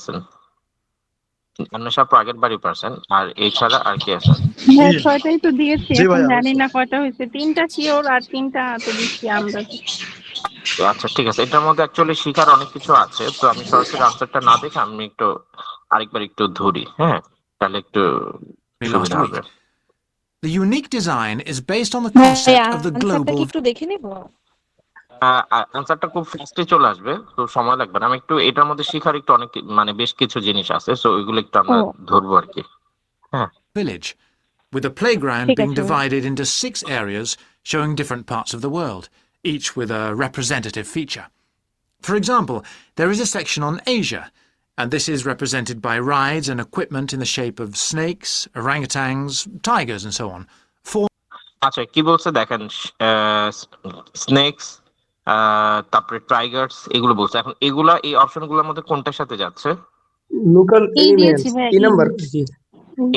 Person, অন্য সব private বাড়ি পার্সন। আর এছাড়া আর কি আছে? হ্যাঁ, জি 6টাই তো দিয়েছি, জি এখন ভাইয়া জানি হয়েছে। না কয়টা হয়েছে। 3টা শিওর, আর 3টা তো দিচ্ছি আমরা। তো আচ্ছা ঠিক আছে, এটার মধ্যে অ্যাকচুয়ালি শিখার অনেক কিছু আছে, তো আমি সরাসরি আনসারটা না দেখে আমি একটু আরেকবার একটু ধরি, হ্যাঁ, তাহলে একটু last সুবিধা week. হবে। The unique design is based on the ভাইয়া concept of the আনসারটা কি global একটু দেখে নিব? আনসারটা খুব ফাস্টে চলে আসবে, তো সময় লাগবে না। আমি একটু এটার মধ্যে শিখার একটু অনেক মানে বেশ কিছু জিনিস আছে, তো ওইগুলো একটু আমরা ও ধরবো আর কি। হ্যাঁ, village, with the playground ঠিক being আছে। divided into 6 areas showing different parts of the world, each with a representative feature. For example, there is a section on Asia, and this is represented by rides and equipment in the shape of snakes, orangutans, tigers, and so on. আচ্ছা কি বলছে দেখেন, snake's, তারপরে Tigers, এগুলো বলছে। এখন এগুলা এই অপশনগুলোর মধ্যে কোনটার সাথে যাচ্ছে? লোকাল এই দিয়েছি এনিমেলস ভাইয়া, কি এই নাম্বার? জি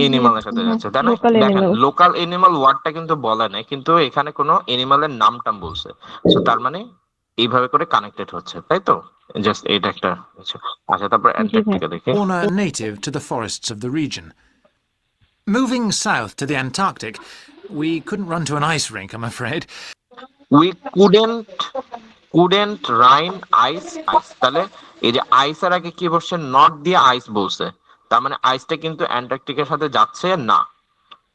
এনিমালের সাথে যাচ্ছে, তাই না? লোকাল দেখেন এনিমেল। লোকাল এনিমাল ওয়ার্ডটা কিন্তু বলে নাই, কিন্তু এখানে কোনো এনিমালের নামটাম বলছে। সো তার মানে এইভাবে করে কানেক্টেড হচ্ছে, তাই তো? জাস্ট এটা একটা কিছু। আচ্ছা তারপর জি ভাই। অ্যান্টার্কটিকা দেখি। Fauna native to the forests of the region. Moving south to the Antarctic, we couldn't run to an ice rink, I'm afraid. We couldn't rain ice ice, তাহলে এই যে আইসের আগে কি বলছে, নট দিয়ে আইস বলছে, তার মানে আইসটা কিন্তু অ্যান্টার্কটিকের সাথে যাচ্ছে না।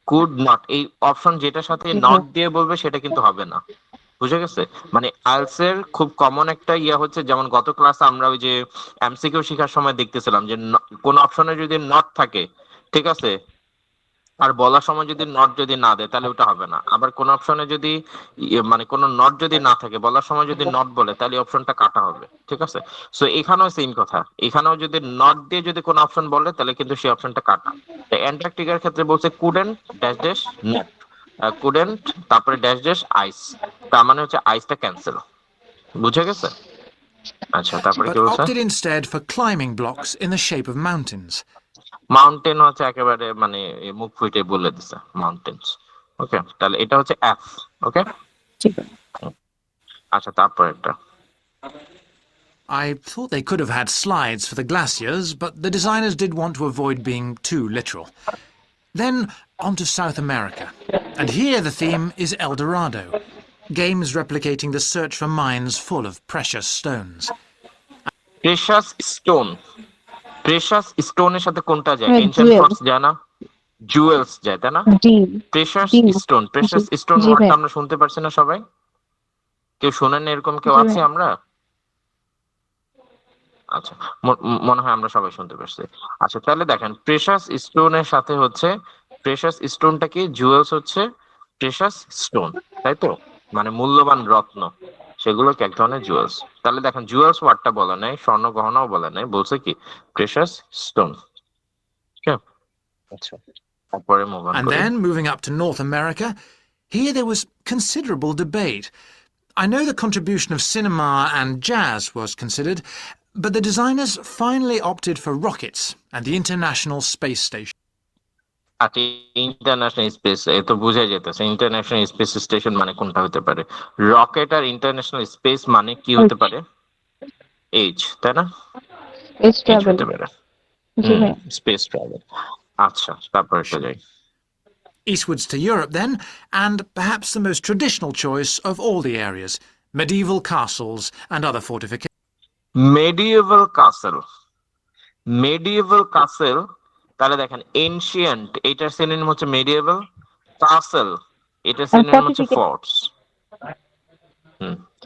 কুড নট, এই অপশন যেটার সাথে জি নট ভাই। দিয়ে বলবে সেটা কিন্তু হবে না। বুঝে গেছে? মানে আইএলটিএস এর খুব কমন একটা ইয়ে হচ্ছে, যেমন গত ক্লাসে আমরা ওই যে এমসিকিউ শেখার সময় দেখতেছিলাম যে কোন অপশনে যদি নট থাকে, ঠিক আছে, আর বলার সময় যদি নট যদি না দেয় তাহলে ওটা হবে না। আবার কোন অপশনে যদি মানে কোন নট যদি না থাকে, বলার সময় যদি নট বলে তাহলে অপশনটা কাটা হবে, ঠিক আছে? সো এখানেও সেম কথা, এখানেও যদি নট দিয়ে যদি কোন অপশন বলে তাহলে কিন্তু সেই অপশনটা কাটা। অ্যান্টার্কটিকার ক্ষেত্রে বলছে couldn't dash dash not, couldn't তারপরে ড্যাশ ড্যাশ আইস, তার মানে হচ্ছে আইসটা ক্যান্সেল। বুঝে গেছে? আচ্ছা তারপরে কি But বলছে? opted instead for climbing blocks in the shape of mountains. Mountain হচ্ছে একেবারে মানে মুখ ফুটে বলে দিছে মাউন্টেন্স। ওকে, তাহলে এটা হচ্ছে এফ। ওকে, ঠিক আছে। আচ্ছা তারপর একটা I thought they could have had slides for the glaciers, but the designers did want to avoid being too literal. Then on to South America, and here the theme is El Dorado, games replicating the search for mines full of precious stones. Precious stone. Precious স্টোনের সাথে কোনটা যায়? হ্যাঁ, ancient Jewel. ফর্টস যায় না, jewels যায়, তাই না? জি প্রেশাস জি স্টোন, জি প্রেশাস স্টোন জি ওয়ার্ডটা ভাই। আমরা শুনতে পারছি না সবাই? কেউ শোনেন না এরকম কেউ জি আছে ভাই। আমরা? আচ্ছা, মনে হয় আমরা সবাই শুনতে পারছি। আচ্ছা তাহলে দেখেন, প্রেশাস স্টোনের সাথে হচ্ছে, প্রেশাস স্টোনটা কি, জুয়েলস হচ্ছে প্রেশাস স্টোন, তাই তো? মানে মূল্যবান রত্ন, সেগুলোকে এক ধরনের জুয়েলস। তাহলে দেখেন জুয়েলস ওয়ার্ডটা বলা নাই, স্বর্ণ গহনাও বলা নাই, বলছে কি প্রেশাস স্টোন। আচ্ছা তারপরে মুভ অন And করি। then moving up to North America, here there was considerable debate. I know the contribution of cinema and jazz was considered, but the designers finally opted for rockets and the International Space Station. আচ্ছা, international space, এ তো বুঝাই যেতেছে international space station মানে কোনটা হতে পারে। Rocket আর international space মানে কি হতে পারে? এইচ, তাই না? Space H travel. হতে পারে। জি ভাই। Space travel. আচ্ছা তারপর একটা যাই। Eastwards to Europe then, and perhaps the most traditional choice of all the areas, medieval castles and other fortifications. মেডিয়েভাল কাসেল। মেডিয়েভাল কাসেল, তাহলে দেখেন এনশিয়েন্ট এটার সিনোনিম হচ্ছে মেডিয়েভাল, কাসেল এটার আর সিনোনিম হচ্ছে ফর্টিফিকেশন। ফোর্টস।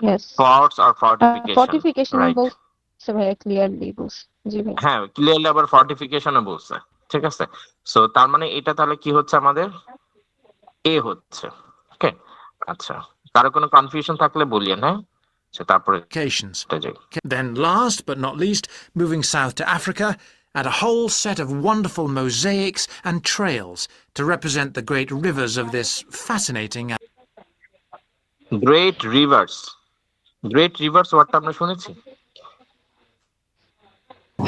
ইয়েস। ফোর্টস আর ফর্টিফিকেশন, ফর্টিফিকেশন রাইট? বলছে ভাইয়া, ক্লিয়ারলি বলছে। জি ভাই। হ্যাঁ ক্লিয়ারলি আবার ফর্টিফিকেশনও বলছে, ঠিক আছে। সো তার মানে এটা তাহলে কি হচ্ছে আমাদের? এ হচ্ছে। ওকে, আচ্ছা কারো কোনো কনফিউশন থাকলে বলিয়েন, হ্যাঁ? আচ্ছা তারপরে এটা যাই। Then, last but not least, moving south to Africa, and a whole set of wonderful mosaics and trails to represent the great rivers of this fascinating. Great rivers. Great rivers ওয়ার্ডটা আমরা শুনেছি।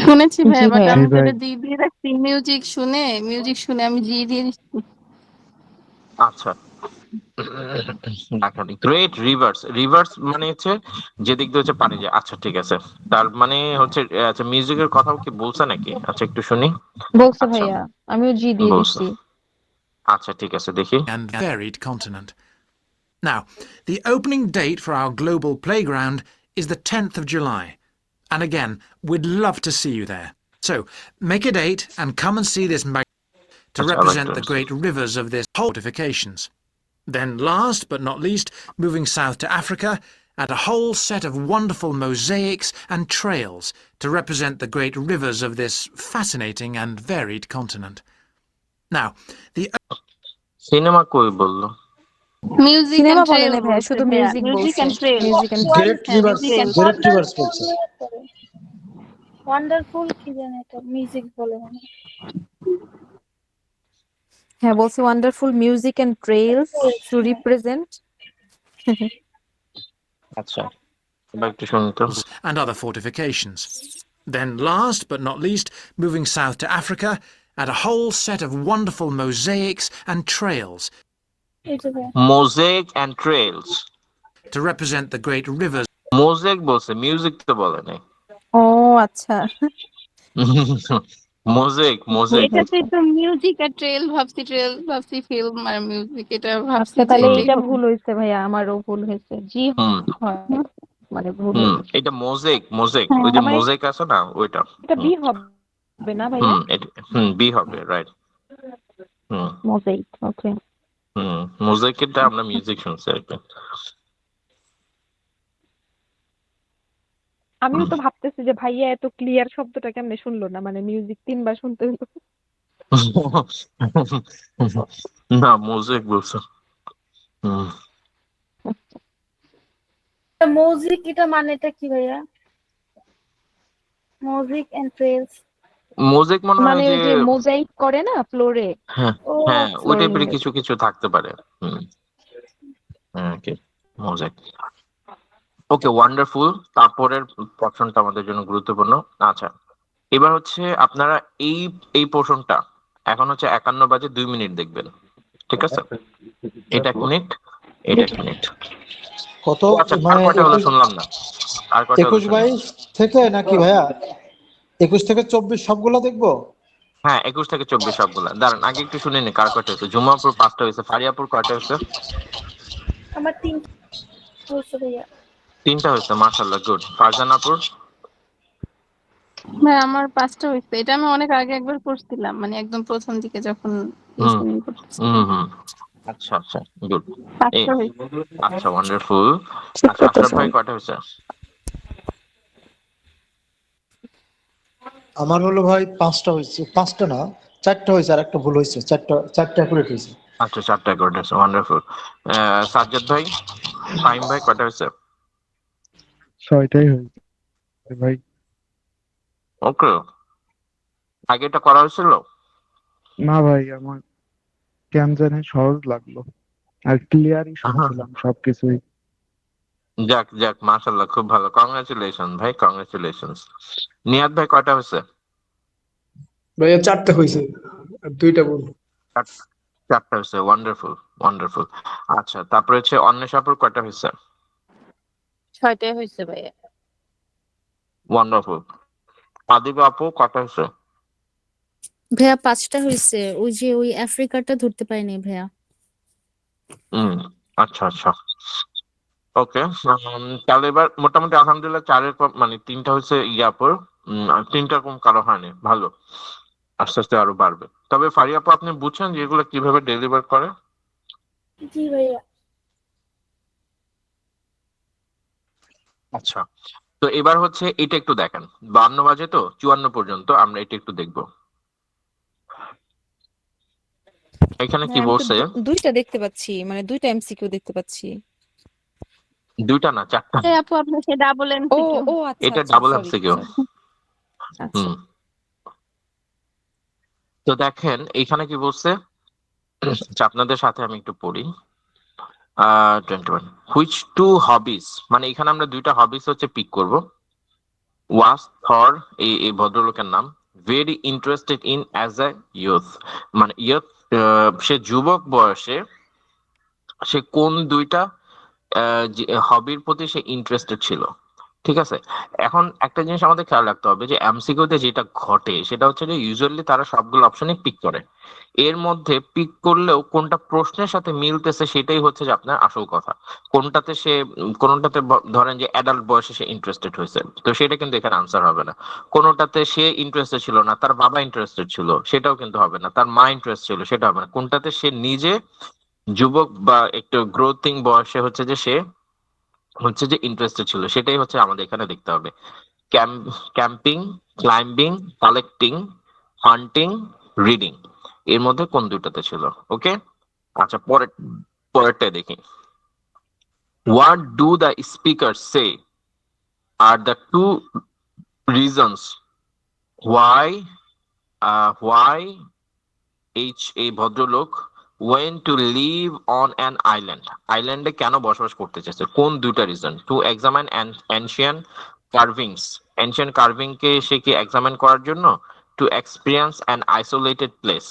শুনেছি ভাইয়া, জি বাট ভাইয়া। আমি জি তো ভাই এটা জি দিয়ে রাখছি, মিউজিক শুনে আমি জি দিয়ে দিচ্ছি। আচ্ছা গ্রেট রিভার্স, রিভার্স মানে হচ্ছে যেদিক দিয়ে হচ্ছে পানি যায়। আচ্ছা ঠিক আছে, তার মানে হচ্ছে আচ্ছা মিউজিকের কথাও কি বলছে নাকি? আচ্ছা একটু শুনি। বলছে আচ্ছা ভাইয়া, আমিও জি দিয়ে বলছে, দিচ্ছি। আচ্ছা ঠিক আছে দেখি। and varied continent. Now, the opening date for our global playground is the 10th of July. And again, we'd love to see you there. So, make a date and come and see this to আচ্ছা আবার represent একটু the great rivers of this fortifications. Then, last but not least, moving south to Africa, and a whole set of wonderful mosaics and trails to represent the great rivers of this fascinating and varied continent. Now, the cinema কই বললো? Music cinema and বলে trail না ভাইয়া, বলছে শুধু ভাইয়া, music music বলছে। And trail. Music and great হ্যাঁ rivers, music and great rivers বলছে। ওয়ান্ডারফুল কি জানি এটা মিউজিক বলে মনে হয়। হ্যাঁ বলছে wonderful music and trails to represent. আচ্ছা এবার একটু শুনি তো। and other fortifications. Then, last but not least, moving south to Africa, and a whole set of wonderful mosaics and trails এই যে ভাইয়া, mosaic and trails. to represent the great rivers mosaic বলছে, music তো বলে নাই। ও আচ্ছা, mosaic mosaic. এটাতে তো মিউজিক আর ট্রেল ভাবছি, ট্রেল ভাবছি ফিল্ম আর মিউজিক, এটা ভাবছি আচ্ছা যে তাহলে এটাই এইটা হবে। ভুল হয়েছে ভাইয়া, আমারও ভুল হয়েছে। জি হুম হয়, মানে ভুল হুম, হয়েছে। এটা মোজাইক, মোজাইক হ্যাঁ, ওই যে আমার মোজাইক আছে না ওইটা। এটা হুম বি হবে না ভাইয়া? হুম হুম বি হবে, রাইট। হুম মোজাইক, ওকে। হুম, মোজাইকটা আমরা মিউজিক শুনছি আর কি। আমিও তো ভাবতেছি যে ভাইয়া এত ক্লিয়ার শব্দটা কেমনে শুনলো না, মানে মিউজিক 3 বার শুনতে হলো। না মোজাইক বলছো। হুম, মিউজিক এটা মানেটা কি ভাইয়া? মিউজিক এন্ড ট্রেলস, মোজাইক মনে হয় মানে যে ওই যে মোজাইক করে না ফ্লোরে, হ্যাঁ ও হ্যাঁ আচ্ছা। ওই ফ্লোরিং টাইপের এর। কিছু কিছু থাকতে পারে। হুম ওকে মোজাইক। ওকে ওয়ান্ডারফুল, তারপরের পোর্শনটা আমাদের জন্য গুরুত্বপূর্ণ। আচ্ছা এবার হচ্ছে আপনারা এই এই পোর্শনটা এখন হচ্ছে 51 বাজে 2 মিনিট দেখবেন, ঠিক আছে? এটা 1 মিনিট, এটা 1 মিনিট। কত ও আচ্ছা আর মানে কয়টা হলো শুনলাম না, আর কয়টা হলো 21 শুনি। 22 থেকে নাকি ভাইয়া? 21 থেকে 24 সবগুলা দেখবো? হ্যাঁ 21 থেকে 24 সবগুলা। দাঁড়ান আগে একটু শুনে নি কার কয়টা হয়েছে। জুমাপুর 5টা হয়েছে, ফারিয়াপুর কয়টা হয়েছে? আমার 3 হয়েছে ভাইয়া। 3টা হয়েছে, মাশাআল্লাহ গুড। ফারজানাপুর? ভাই আমার 5টা হয়েছে, এটা আমি অনেক আগে একবার করছিলাম, মানে একদম প্রথম দিকে যখন হুম লিসেনিং করতেছিলাম। হুম আচ্ছা আচ্ছা গুড। এই 5টা হয়েছে। আচ্ছা ওয়ান্ডারফুল। ঠিক আচ্ছা আশরাফ ভাই কয়টা হয়েছে? আমার হলো ভাই 5টা হয়েছে, 5টা না 4টা হয়েছে, আর একটা ভুল হয়েছে। 4টা অ্যাকুরেট হয়েছে। আচ্ছা 4টা করে হয়েছে, ওয়ান্ডারফুল। সাজ্জাদ ভাই, ফাহিম ভাই কয়টা হয়েছে? 6টাই হয়েছে ভাই। ওকে, আগে এটা করা হয়েছিল? না ভাই, আমার কেন জানি সহজ লাগলো, আর ক্লিয়ারই আহা, শুনছিলাম সবকিছুই। যাক যাক মাশাআল্লাহ খুব ভালো, কংগ্রাচুলেশন ভাই, কংগ্রাচুলেশন। নিয়াদ ভাই কয়টা হয়েছে? ভাইয়া 4টা হয়েছে আর 2টা ভুল। 4টা হয়েছে, ওয়ান্ডারফুল ওয়ান্ডারফুল। আচ্ছা তারপরে হচ্ছে অন্বেষাপুর কয়টা হয়েছে? 6টাই হয়েছে ভাইয়া। ওয়ান্ডারফুল। আদিবা আপু কয়টা হয়েছে? ভাইয়া 5টা হয়েছে, ওই যে ওই আফ্রিকাটা ধরতে পারিনি ভাইয়া। হুম আচ্ছা আচ্ছা ওকে। তাহলে এবার মোটামুটি আলহামদুলিল্লাহ 4-এর মানে 3টা হচ্ছে ইয়াপুর, আর 3টা কম কারো হয়নি, ভালো। আস্তে আস্তে আরো বাড়বে। তবে ফারিয়া আপু আপনি বুঝছেন যে এগুলো কিভাবে ডেলিভার করে? জি ভাইয়া। আচ্ছা তো এবার হচ্ছে এটা একটু দেখেন, 52 বাজে তো 54 পর্যন্ত আমরা এটা একটু দেখবো। এখানে কি হ্যাঁ আমি তো বলছে? দুইটা দেখতে পাচ্ছি, মানে দুইটা এমসিকিউ দেখতে পাচ্ছি। 2টা না 4টা। এই আপু আপনার সে ডাবল ও এমসিকিউ। ও আচ্ছা এটা আচ্ছা, ডাবল সরি এমসিকিউ। সরি। আচ্ছা হুম তো দেখেন এইখানে কি বলছে। আচ্ছা, আপনাদের সাথে আমি একটু পড়ি। 21 হুইচ টু হবিস, মানে এখানে আমরা 2টা হবিস হচ্ছে পিক করব। ওয়াস থর, এই ভদ্রলোকের নাম, very interested in as a youth, মানে ইয়ুথ, সে যুবক বয়সে সে কোন দুইটা হবির প্রতি সে ইন্টারেস্টেড ছিল। ঠিক আছে, এখন একটা জিনিস আমাদের খেয়াল রাখতে হবে যে এমসিকিউতে যেটা ঘটে সেটা হচ্ছে যে ইউজুয়ালি তারা সবগুলো অপশনই পিক করে, এর মধ্যে পিক করলেও কোনটা প্রশ্নের সাথে মিলতেছে সেটাই হচ্ছে যে আপনার আসল কথা। কোনটাতে সে কোনটাতে ধরেন যে অ্যাডাল্ট বয়সে সে ইন্টারেস্টেড হয়েছে, তো সেটা কিন্তু এখানে আনসার হবে না। কোনটাতে সে ইন্টারেস্টেড ছিল না, তার বাবা ইন্টারেস্টেড ছিল, সেটাও কিন্তু হবে না। তার মা ইন্টারেস্ট ছিল, সেটা হবে না। কোনটাতে সে নিজে যুবক বা একটু গ্রোথিং বয়সে হচ্ছে যে সে হচ্ছে যে ইন্টারেস্টেড ছিল, সেটাই হচ্ছে আমাদের এখানে দেখতে হবে। Camping, climbing, collecting, hunting, reading, এর মধ্যে কোন দুইটাতে ছিল। ওকে, আচ্ছা পরেরটা দেখি। What do the speaker say are the two reasons why why এই ভদ্রলোক went to live on an island, আইল্যান্ডে কেন বসবাস করতে চাইছে, কোন দুইটা reason. To examine ancient carvings, ancient carving কে সে কি এক্সামিন করার জন্য। To experience an isolated place,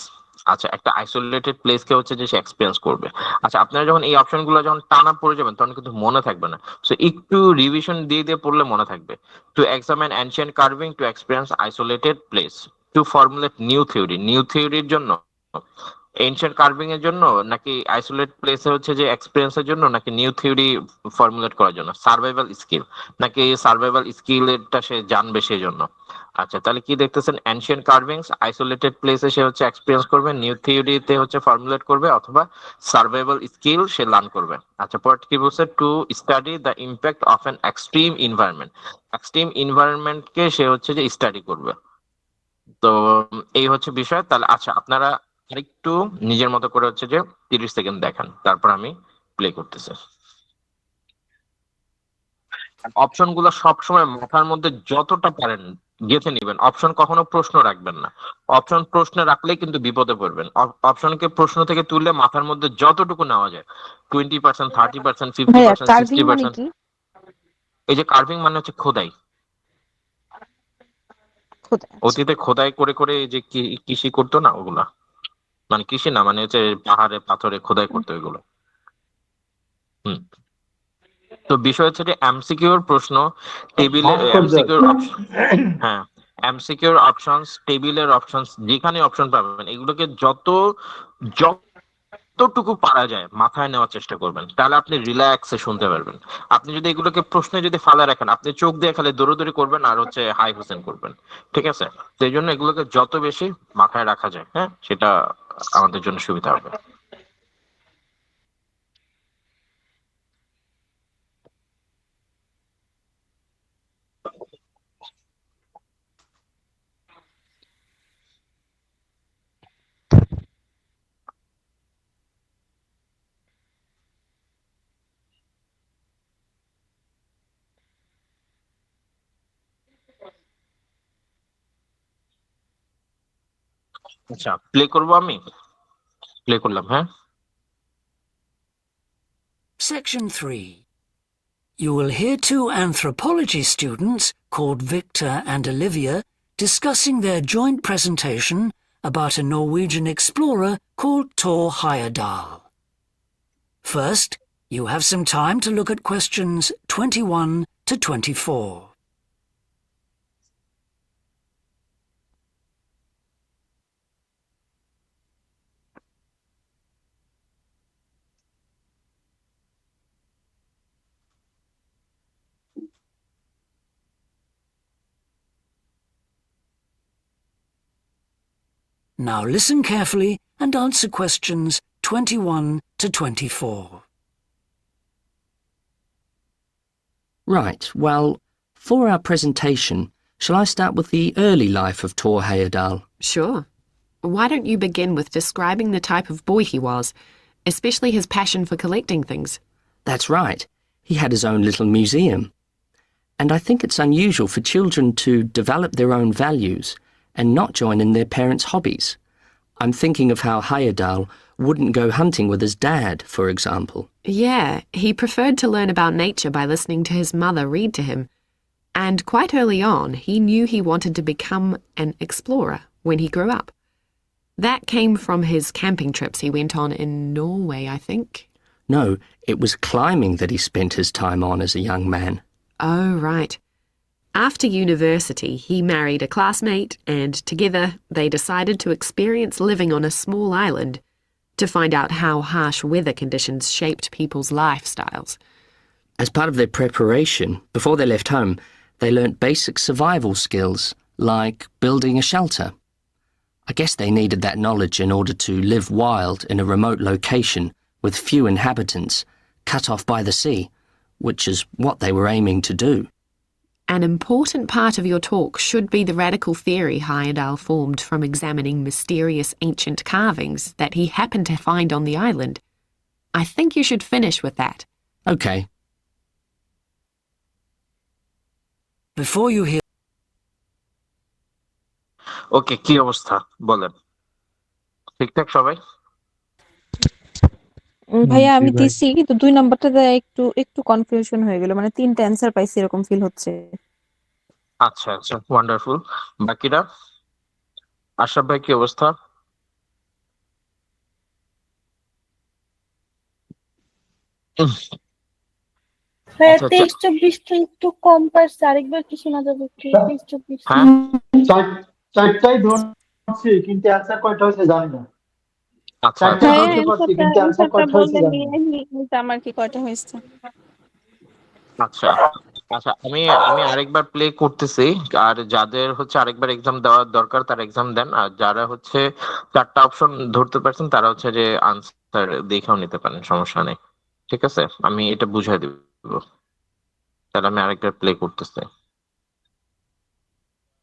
আচ্ছা একটা আইসোলেটেড প্লেস কে হচ্ছে যে সে এক্সপিরিয়েন্স করবে। আচ্ছা আপনারা যখন এই অপশন গুলো যখন টানা পড়ে যাবেন তখন কিন্তু মনে থাকবে না, সো একটু রিভিশন দিয়ে দিয়ে পড়লে মনে থাকবে। To examine ancient carving, to experience isolated place, to formulate new theory, new থিওরির জন্য, এনশিয়েন্ট কার্ভিং এর জন্য, নাকি আইসোলেট প্লেসে হচ্ছে যে এক্সপিরিয়েন্সের জন্য, নাকি নিউ থিওরি ফর্মুলেট করার জন্য, সার্ভাইভাল স্কিল, নাকি সার্ভাইভাল স্কিলটা সে জানবে সেই জন্য। আচ্ছা তাহলে কি দেখতেছেন, এনশিয়েন্ট কার্ভিংস আইসোলেটেড প্লেসে সে হচ্ছে এক্সপিরিয়েন্স করবে, নিউ থিওরিতে হচ্ছে ফর্মুলেট করবে, অথবা সার্ভাইভাল স্কিল সে লার্ন করবে। আচ্ছা পরে কি বলছে, to study the impact of an extreme environment, extreme ইনভায়রনমেন্টকে সে হচ্ছে যে স্টাডি করবে। তো এই হচ্ছে বিষয়। তাহলে আচ্ছা আপনারা আরেকটু নিজের মতো করে হচ্ছে যে 30 সেকেন্ড দেখেন, তারপর আমি প্লে করতেছি। অপশন গুলো সবসময় মাথার মধ্যে যতটা পারেন গেঁথে নিবেন, অপশন কখনো প্রশ্ন রাখবেন না। অপশন প্রশ্নে রাখলেই কিন্তু বিপদে পড়বেন। অপশনকে প্রশ্ন থেকে তুললে মাথার মধ্যে যতটুকু নেওয়া যায়, 20%, 30%, ভাইয়া 50%, কার্ভিং মানে 60%। কি? এই যে কার্ভিং মানে হচ্ছে খোদাই, খোদা, আচ্ছা। অতীতে খোদাই করে করে এই যে কৃষি করতো না ওগুলা, মানে কৃষি না, মানে হচ্ছে পাহাড়ে পাথরে খোদাই করতো এগুলো। হুম, তো বিষয় হচ্ছে যে এমসিকিউর প্রশ্ন টেবিলে, এমসিকিউর অপশন, হ্যাঁ এমসিকিউর অপশনস, টেবিলের অপশনস, যেখানে অপশন পাবেন এগুলোকে যতটুকু পারা যায় মাথায় নেওয়ার চেষ্টা করবেন, তাহলে আপনি রিল্যাক্সে শুনতে পারবেন। আপনি যদি এগুলোকে প্রশ্নে যদি ফালা রাখেন, আপনি চোখ দিয়ে খালি দৌড়াদৌড়ি করবেন আর হচ্ছে হাই হোসেন করবেন। ঠিক আছে, তো এই জন্য এগুলোকে যত বেশি মাথায় রাখা যায়, হ্যাঁ সেটা আমাদের জন্য সুবিধা হবে। আচ্ছা প্লে করবো, আমি প্লে করলাম, হ্যাঁ। Section 3. You will hear two anthropology students called Victor and Olivia discussing their joint presentation about a Norwegian explorer called Thor Heyerdahl. First, you have some time to look at questions 21 to 24. Now listen carefully and answer questions 21 to 24. Right, well, for our presentation, shall I start with the early life of Thor Heyerdahl? Sure. Why don't you begin with describing the type of boy he was, especially his passion for collecting things? That's right. He had his own little museum. And I think it's unusual for children to develop their own values and not join in their parents' hobbies. I'm thinking of how Heyerdahl wouldn't go hunting with his dad, for example. Yeah, he preferred to learn about nature by listening to his mother read to him. And quite early on, he knew he wanted to become an explorer when he grew up. That came from his camping trips he went on in Norway, I think. No, it was climbing that he spent his time on as a young man. Oh, right. After university, he married a classmate, and together they decided to experience living on a small island to find out how harsh weather conditions shaped people's lifestyles. As part of their preparation, before they left home, they learnt basic survival skills, like building a shelter. I guess they needed that knowledge in order to live wild in a remote location with few inhabitants, cut off by the sea, which is what they were aiming to do. An important part of your talk should be the radical theory Heyerdahl formed from examining mysterious ancient carvings that he happened to find on the island. I think you should finish with that. Okay. Before you hear ওকে, কি অবস্থা বলেন? ঠিকঠাক সবাই? ভাইয়া জি আমি ভাই। দিছি, কিন্তু 2 নাম্বারটাতে একটু একটু কনফিউশন হয়ে গেল, মানে 3টা অ্যান্সার পাইছি এরকম ফিল হচ্ছে। আচ্ছা আচ্ছা, ওয়ান্ডারফুল। বাকিরা? আশরাফ ভাই কি অবস্থা? ভাইয়া আচ্ছা, আচ্ছা। 23-24টা একটু কম পারছে, আরেকবার কি শোনা যাবে কি? 23-24 হ্যাঁ, চারটাই ধরছি, কিন্তু অ্যান্সার কয়টা হয়েছে জানি না। আচ্ছা চারটা আচ্ছা ভাইয়া ধরতে পারছি, কিন্তু অ্যান্সার কয়টা হয়েছে জানি না। আমার কি কয়টা হয়েছে? আচ্ছা আচ্ছা, আমি আমি আরেকবার প্লে করতেছি। আর যাদের হচ্ছে আরেকবার এক্সাম দেওয়ার দরকার তারা এক্সাম দেন, আর যারা হচ্ছে 4টা অপশন ধরতে পারছেন তারা হচ্ছে যে আনসার দেখেও নিতে পারেন, সমস্যা নেই। ঠিক আছে, আমি এটা বুঝাই দিব। তাহলে আমি আরেকবার প্লে করতেছি,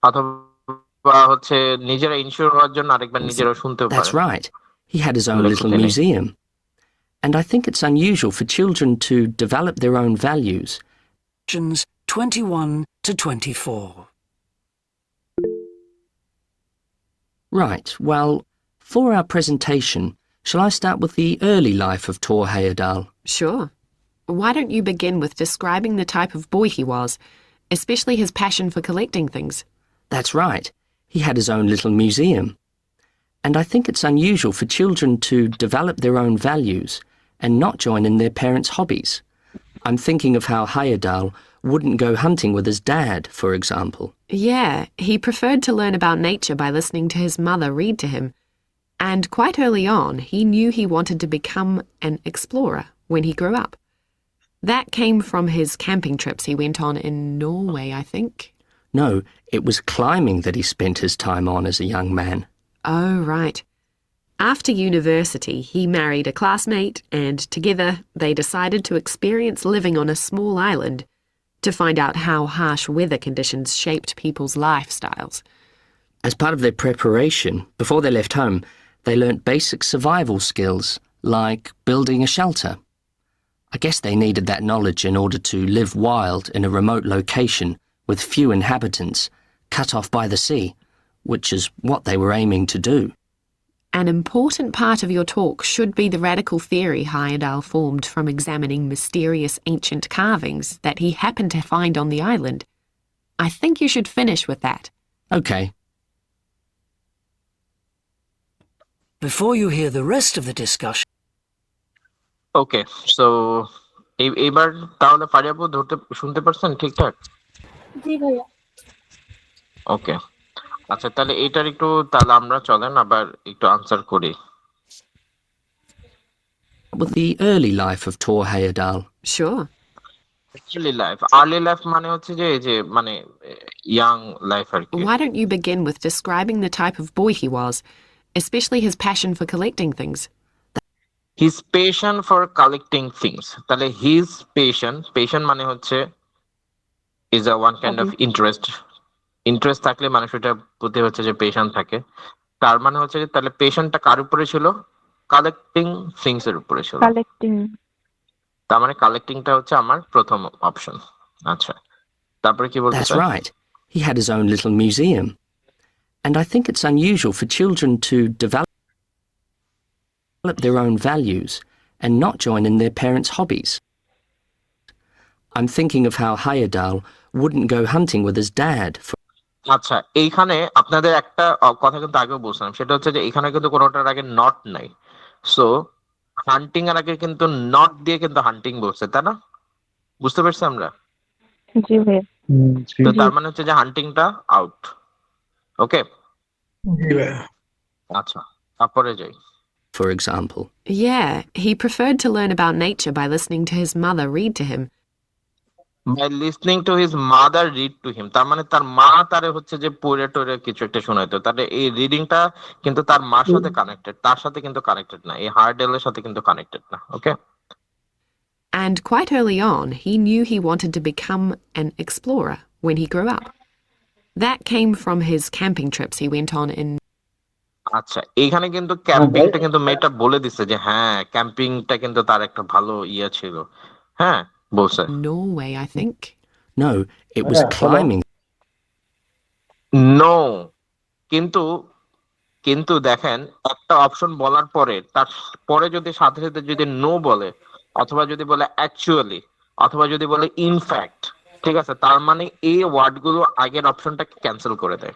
অথবা হচ্ছে নিজেরা ইনশিওর হওয়ার জন্য আরেকবার নিজেরা শুনতেও That's পারেন। right. He had his own Look little at it. museum. And I think it's unusual for children to develop their own values. questions 21 to 24. Right, well, for our presentation, shall I start with the early life of Tor Heyerdahl? Sure. Why don't you begin with describing the type of boy he was, especially his passion for collecting things? That's right. He had his own little museum. And I think it's unusual for children to develop their own values and not join in their parents' hobbies. I'm thinking of how Heyerdahl wouldn't go hunting with his dad, for example. Yeah, he preferred to learn about nature by listening to his mother read to him. And quite early on, he knew he wanted to become an explorer when he grew up. That came from his camping trips he went on in Norway, I think. No, it was climbing that he spent his time on as a young man. Oh, right. After university, he married a classmate, and together they decided to experience living on a small island to find out how harsh weather conditions shaped people's lifestyles. As part of their preparation, before they left home, they learnt basic survival skills, like building a shelter. I guess they needed that knowledge in order to live wild in a remote location with few inhabitants, cut off by the sea, which is what they were aiming to do. An important part of your talk should be the radical theory Heyerdahl formed from examining mysterious ancient carvings that he happened to find on the island. I think you should finish with that. Okay. Before you hear the rest of the discussion, okay, so এবার তাহলে ফারিয়াবু ধরতে শুনতে পারছেন ঠিকঠাক? জি ভাইয়া। ওকে, আচ্ছা তাহলে এটার একটু তাহলে আমরা চলেন আবার একটু আনসার করি। With the early life of Tor Heyerdahl. Sure. Early life মানে হচ্ছে যে এই যে মানে ইয়াং লাইফ আর কি। Why don't you begin with describing the type of boy he was, especially his passion for collecting things? His passion for collecting things, তাহলে his passion মানে হচ্ছে is a one kind of interest থাকলে মানুষটার প্রতি হচ্ছে যে passion থাকে, তার মানে হচ্ছে যে তাহলে পেশনটা কার উপরে ছিল? কালেক্টিং থিংস এর উপরে ছিল। কালেক্টিং, তার মানে কালেক্টিংটা হচ্ছে আমার প্রথম অপশন। আচ্ছা, তারপরে কি বলতে That's চাই? right. He had his own little museum. And I think it's unusual for children to develop their own values and not join in their parents' hobbies. I'm thinking of how Heyerdahl wouldn't go hunting with his dad. আচ্ছা, এইখানে আপনাদের একটা কথা কিন্তু আগেও বলছিলাম, সেটা হচ্ছে যে এখানে কিন্তু কোনোটার আগে নট নাই। সো হান্টিং এর আগে কিন্তু নট দিয়ে কিন্তু হান্টিং বলছে, তাই না? বুঝতে পারছি আমরা? জি ভাইয়া। জি তো তার মানে হচ্ছে যে হান্টিংটা আউট। ওকে, জি ভাইয়া। আচ্ছা তারপরে যাই। for example. Yeah, he preferred to learn about nature by listening to his mother read to him. By listening to his mother read to him, তার মানে তার মা তারে হচ্ছে যে পড়ে টরে কিছু একটা শোনাইতো। তাহলে এই রিডিংটা কিন্তু তার মার সাথে কানেক্টেড, তার সাথে কিন্তু কানেক্টেড না, এই হার্ডেলের সাথে কিন্তু কানেক্টেড না। ওকে, And quite early on, he knew he wanted to become an explorer when he grew up. That came from his camping trips he went on in. আচ্ছা এইখানে কিন্তু ক্যাম্পিংটা কিন্তু মেয়েটা বলে দিছে যে হ্যাঁ ক্যাম্পিংটা কিন্তু তার একটা ভালো ইয়ে ছিল। হ্যাঁ বলছে Norway, I think. No, it was climbing. No, কিন্তু কিন্তু দেখেন একটা অপশন বলার পরে তার পরে যদি সাথে সাথে যদি নো বলে, অথবা যদি বলে অ্যাকচুয়ালি, অথবা যদি বলে ইনফ্যাক্ট, ঠিক আছে, তার মানে এই ওয়ার্ড গুলো আগের অপশনটাকে ক্যান্সেল করে দেয়।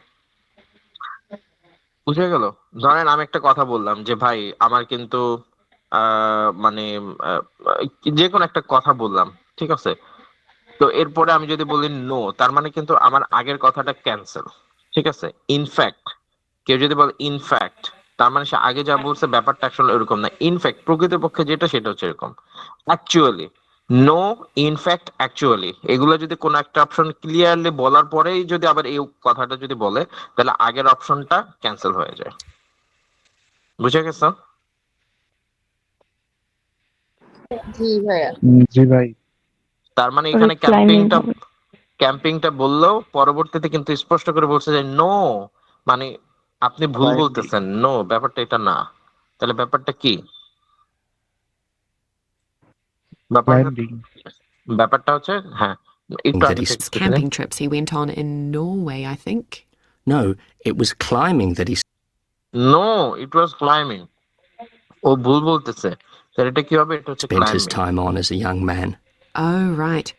বুঝে গেল? ধরেন আমি একটা কথা বললাম যে ভাই আমার কিন্তু মানে আহ, যে কোনো একটা কথা বললাম, ঠিক আছে, তো এরপরে আমি যদি বলি নো, তার মানে কিন্তু আমার আগের কথাটা ক্যান্সেল। ঠিক আছে, ইনফ্যাক্ট কেউ যদি বলে ইনফ্যাক্ট, তার মানে সে আগে যা বলছে ব্যাপারটা আসলে এরকম না। ইনফ্যাক্ট প্রকৃতপক্ষে যেটা সেটা হচ্ছে এরকম। অ্যাকচুয়ালি, নো, ইনফ্যাক্ট, অ্যাকচুয়ালি, এগুলো যদি কোনো একটা অপশন ক্লিয়ারলি বলার পরেই যদি আবার এই কথাটা যদি বলে, তাহলে আগের অপশনটা ক্যান্সেল হয়ে যায়। বুঝে গেছো? জি ভাইয়া। জি ভাই। তার মানে এখানে Reclining ক্যাম্পিংটা হবে। ক্যাম্পিংটা বললেও পরবর্তীতে কিন্তু স্পষ্ট করে বলছে যে নো, মানে আপনি ভুল বলতেছেন, নো, ব্যাপারটা এটা না। তাহলে ব্যাপারটা কি? ব্যাপারটা ক্লাইম্বিং। ব্যাপারটা হচ্ছে হ্যাঁ একটু That আগে he থেকে His camping trips he went on in Norway, I think. No, it was climbing that he no, it was climbing. ও ভুল বলতেছে, তাহলে এটা কি হবে? এটা হচ্ছে spent his climbing. time on as a young man. Oh, right.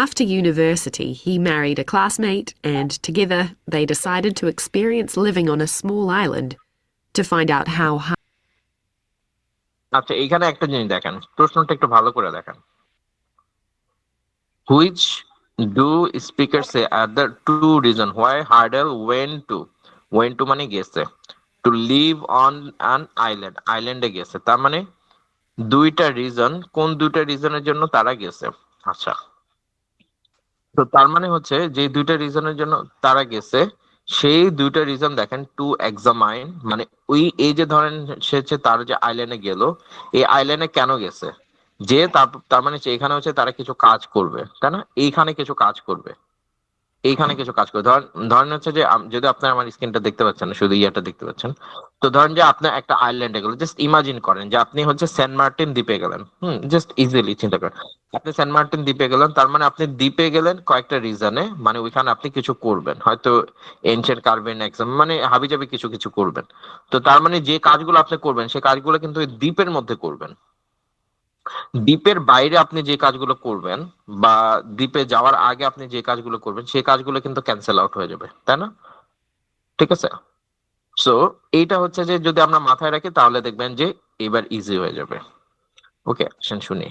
After university, he married a classmate, and together they decided to experience living on a small island to find out how hard. আচ্ছা এইখানে একটা জিনিস দেখেন, প্রশ্নটা একটু ভালো করে দেখেন। Which do speaker say are the two reason why Harold went to মানে গেছে, to live on an island, আইল্যান্ডে গেছে, তার মানে দুইটা রিজন, কোন দুইটা রিজনের জন্য তারা গেছে? আচ্ছা, তো তার মানে হচ্ছে যে দুইটা রিজনের জন্য তারা গেছে, সেই দুইটা রিজন দেখেন, টু এক্সামাইন, মানে ওই এই যে ধরেন সে হচ্ছে তার যে আইল্যান্ডে গেল, এই আইল্যান্ডে কেন গেছে? যে তার মানে হচ্ছে এখানে হচ্ছে তারা কিছু কাজ করবে, তাই না? এইখানে কিছু কাজ করবে, এইখানে কিছু কাজ করে। ধরেন হচ্ছে যে যদি আপনি আমার স্ক্রিনটা দেখতে পাচ্ছেন না, শুধু ইয়াটা দেখতে পাচ্ছেন, তো ধরেন যে আপনি একটা আইল্যান্ডে গেলেন, জাস্ট ইমাজিন করেন যে আপনি হচ্ছে সেন্ট মার্টিন দ্বীপে গেলেন। জাস্ট ইজিলি চিন্তা করেন আপনি সেন্ট মার্টিন দ্বীপে গেলেন, তার মানে আপনি দ্বীপে গেলেন কয়েকটা রিজনে, মানে ওইখানে আপনি কিছু করবেন, হয়তো এনশিয়েন্ট কার্ভেন এক্সাম, মানে হাবিজাবি কিছু কিছু করবেন। তো তার মানে যে কাজগুলো আপনি করবেন সেই কাজগুলো কিন্তু ওই দ্বীপের মধ্যে করবেন। দ্বীপের বাইরে আপনি যে কাজগুলো করবেন বা দ্বীপে যাওয়ার আগে আপনি যে কাজগুলো করবেন সেই কাজগুলো কিন্তু ক্যান্সেল আউট হয়ে যাবে, তাই না? ঠিক আছে, সো এইটা হচ্ছে যে যদি আমরা মাথায় রাখি তাহলে দেখবেন যে এবার ইজি হয়ে যাবে। ওকে, আসেন শুনি।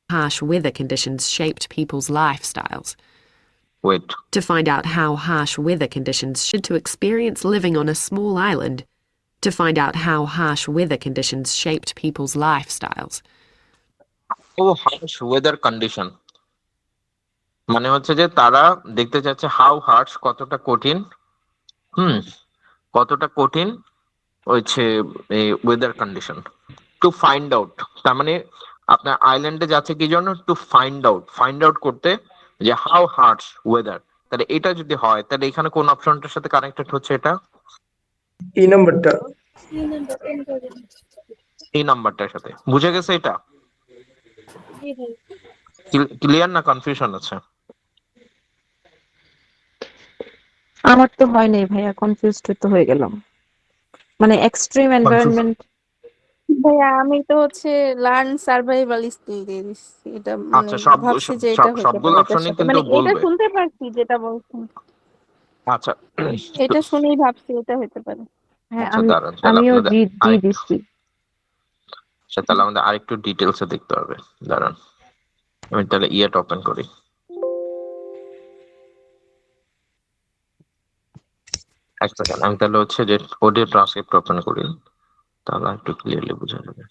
Harsh weather conditions shaped people's lifestyles. Wait, To find out how harsh weather conditions should to experience living on a small island. To find out how harsh weather conditions shaped people's lifestyles. O Harsh weather condition মানে হচ্ছে যে তারা দেখতে চাচ্ছে how Harsh, কতটা কঠিন, কতটা কঠিন হচ্ছে weather condition. Two find out, তার মানে আপনার আইল্যান্ডে যাচ্ছে কি জন্য? টু ফাইন্ড আউট করতে যে হাউ হার্শ ওয়েদার। তাহলে এটা যদি হয় তাহলে এখানে কোন অপশনটার সাথে কানেক্টেড হচ্ছে? এটা এই নাম্বারটা। এই নাম্বারটার সাথে। বুঝে গেছে এটা? জি ভাই। ক্লিয়ার না কনফিউশন আছে? আমার তো হয় নাই ভাইয়া, কনফিউজড তো হয়ে গেলাম। মানে এক্সট্রিম এনভায়রনমেন্ট। ভাইয়া আমি তো হচ্ছে লার্ন সার্ভাইভাল স্কিল দিয়ে দিচ্ছি, এটা মানে আচ্ছা ভাবছি যে এটা হতে সবগুলো পারে এটার অপশনই সাথে, কিন্তু মানে এটা বলবে। শুনতে পারছি যেটা বলছেন, আচ্ছা এটা শুনেই ভাবছি এটা হতে পারে। হ্যাঁ, আচ্ছা দাঁড়ান, তাহলে আমিও আপনাদের ডি দিচ্ছি। আচ্ছা তাহলে আমাদের আরেকটু ডিটেলসে দেখতে হবে। দাঁড়ান, আমি তাহলে ইয়েটা ওপেন করি। এক সেকেন্ড, আমি তাহলে হচ্ছে যে অডিও ট্রান্সক্রিপ্ট ওপেন করি, তাহলে একটু ক্লিয়ারলি বোঝা যাবে।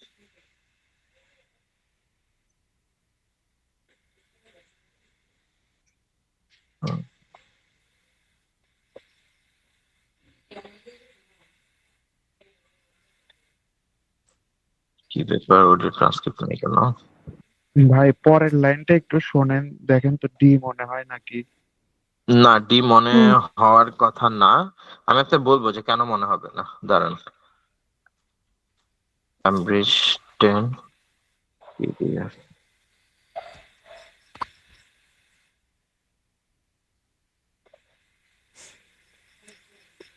হুম। কি ব্যাপার, অডিও ট্রান্সক্রিপ্ট নেই কেন? ভাই পরের লাইনটা একটু শোনেন, দেখেন তো ডি মনে হয় নাকি। না, ডি মনে হুম। হওয়ার কথা না। আমি একটা বলবো যে কেন মনে হবে না, দাঁড়ান। অ্যাম্ব্রিজ 10 PDF।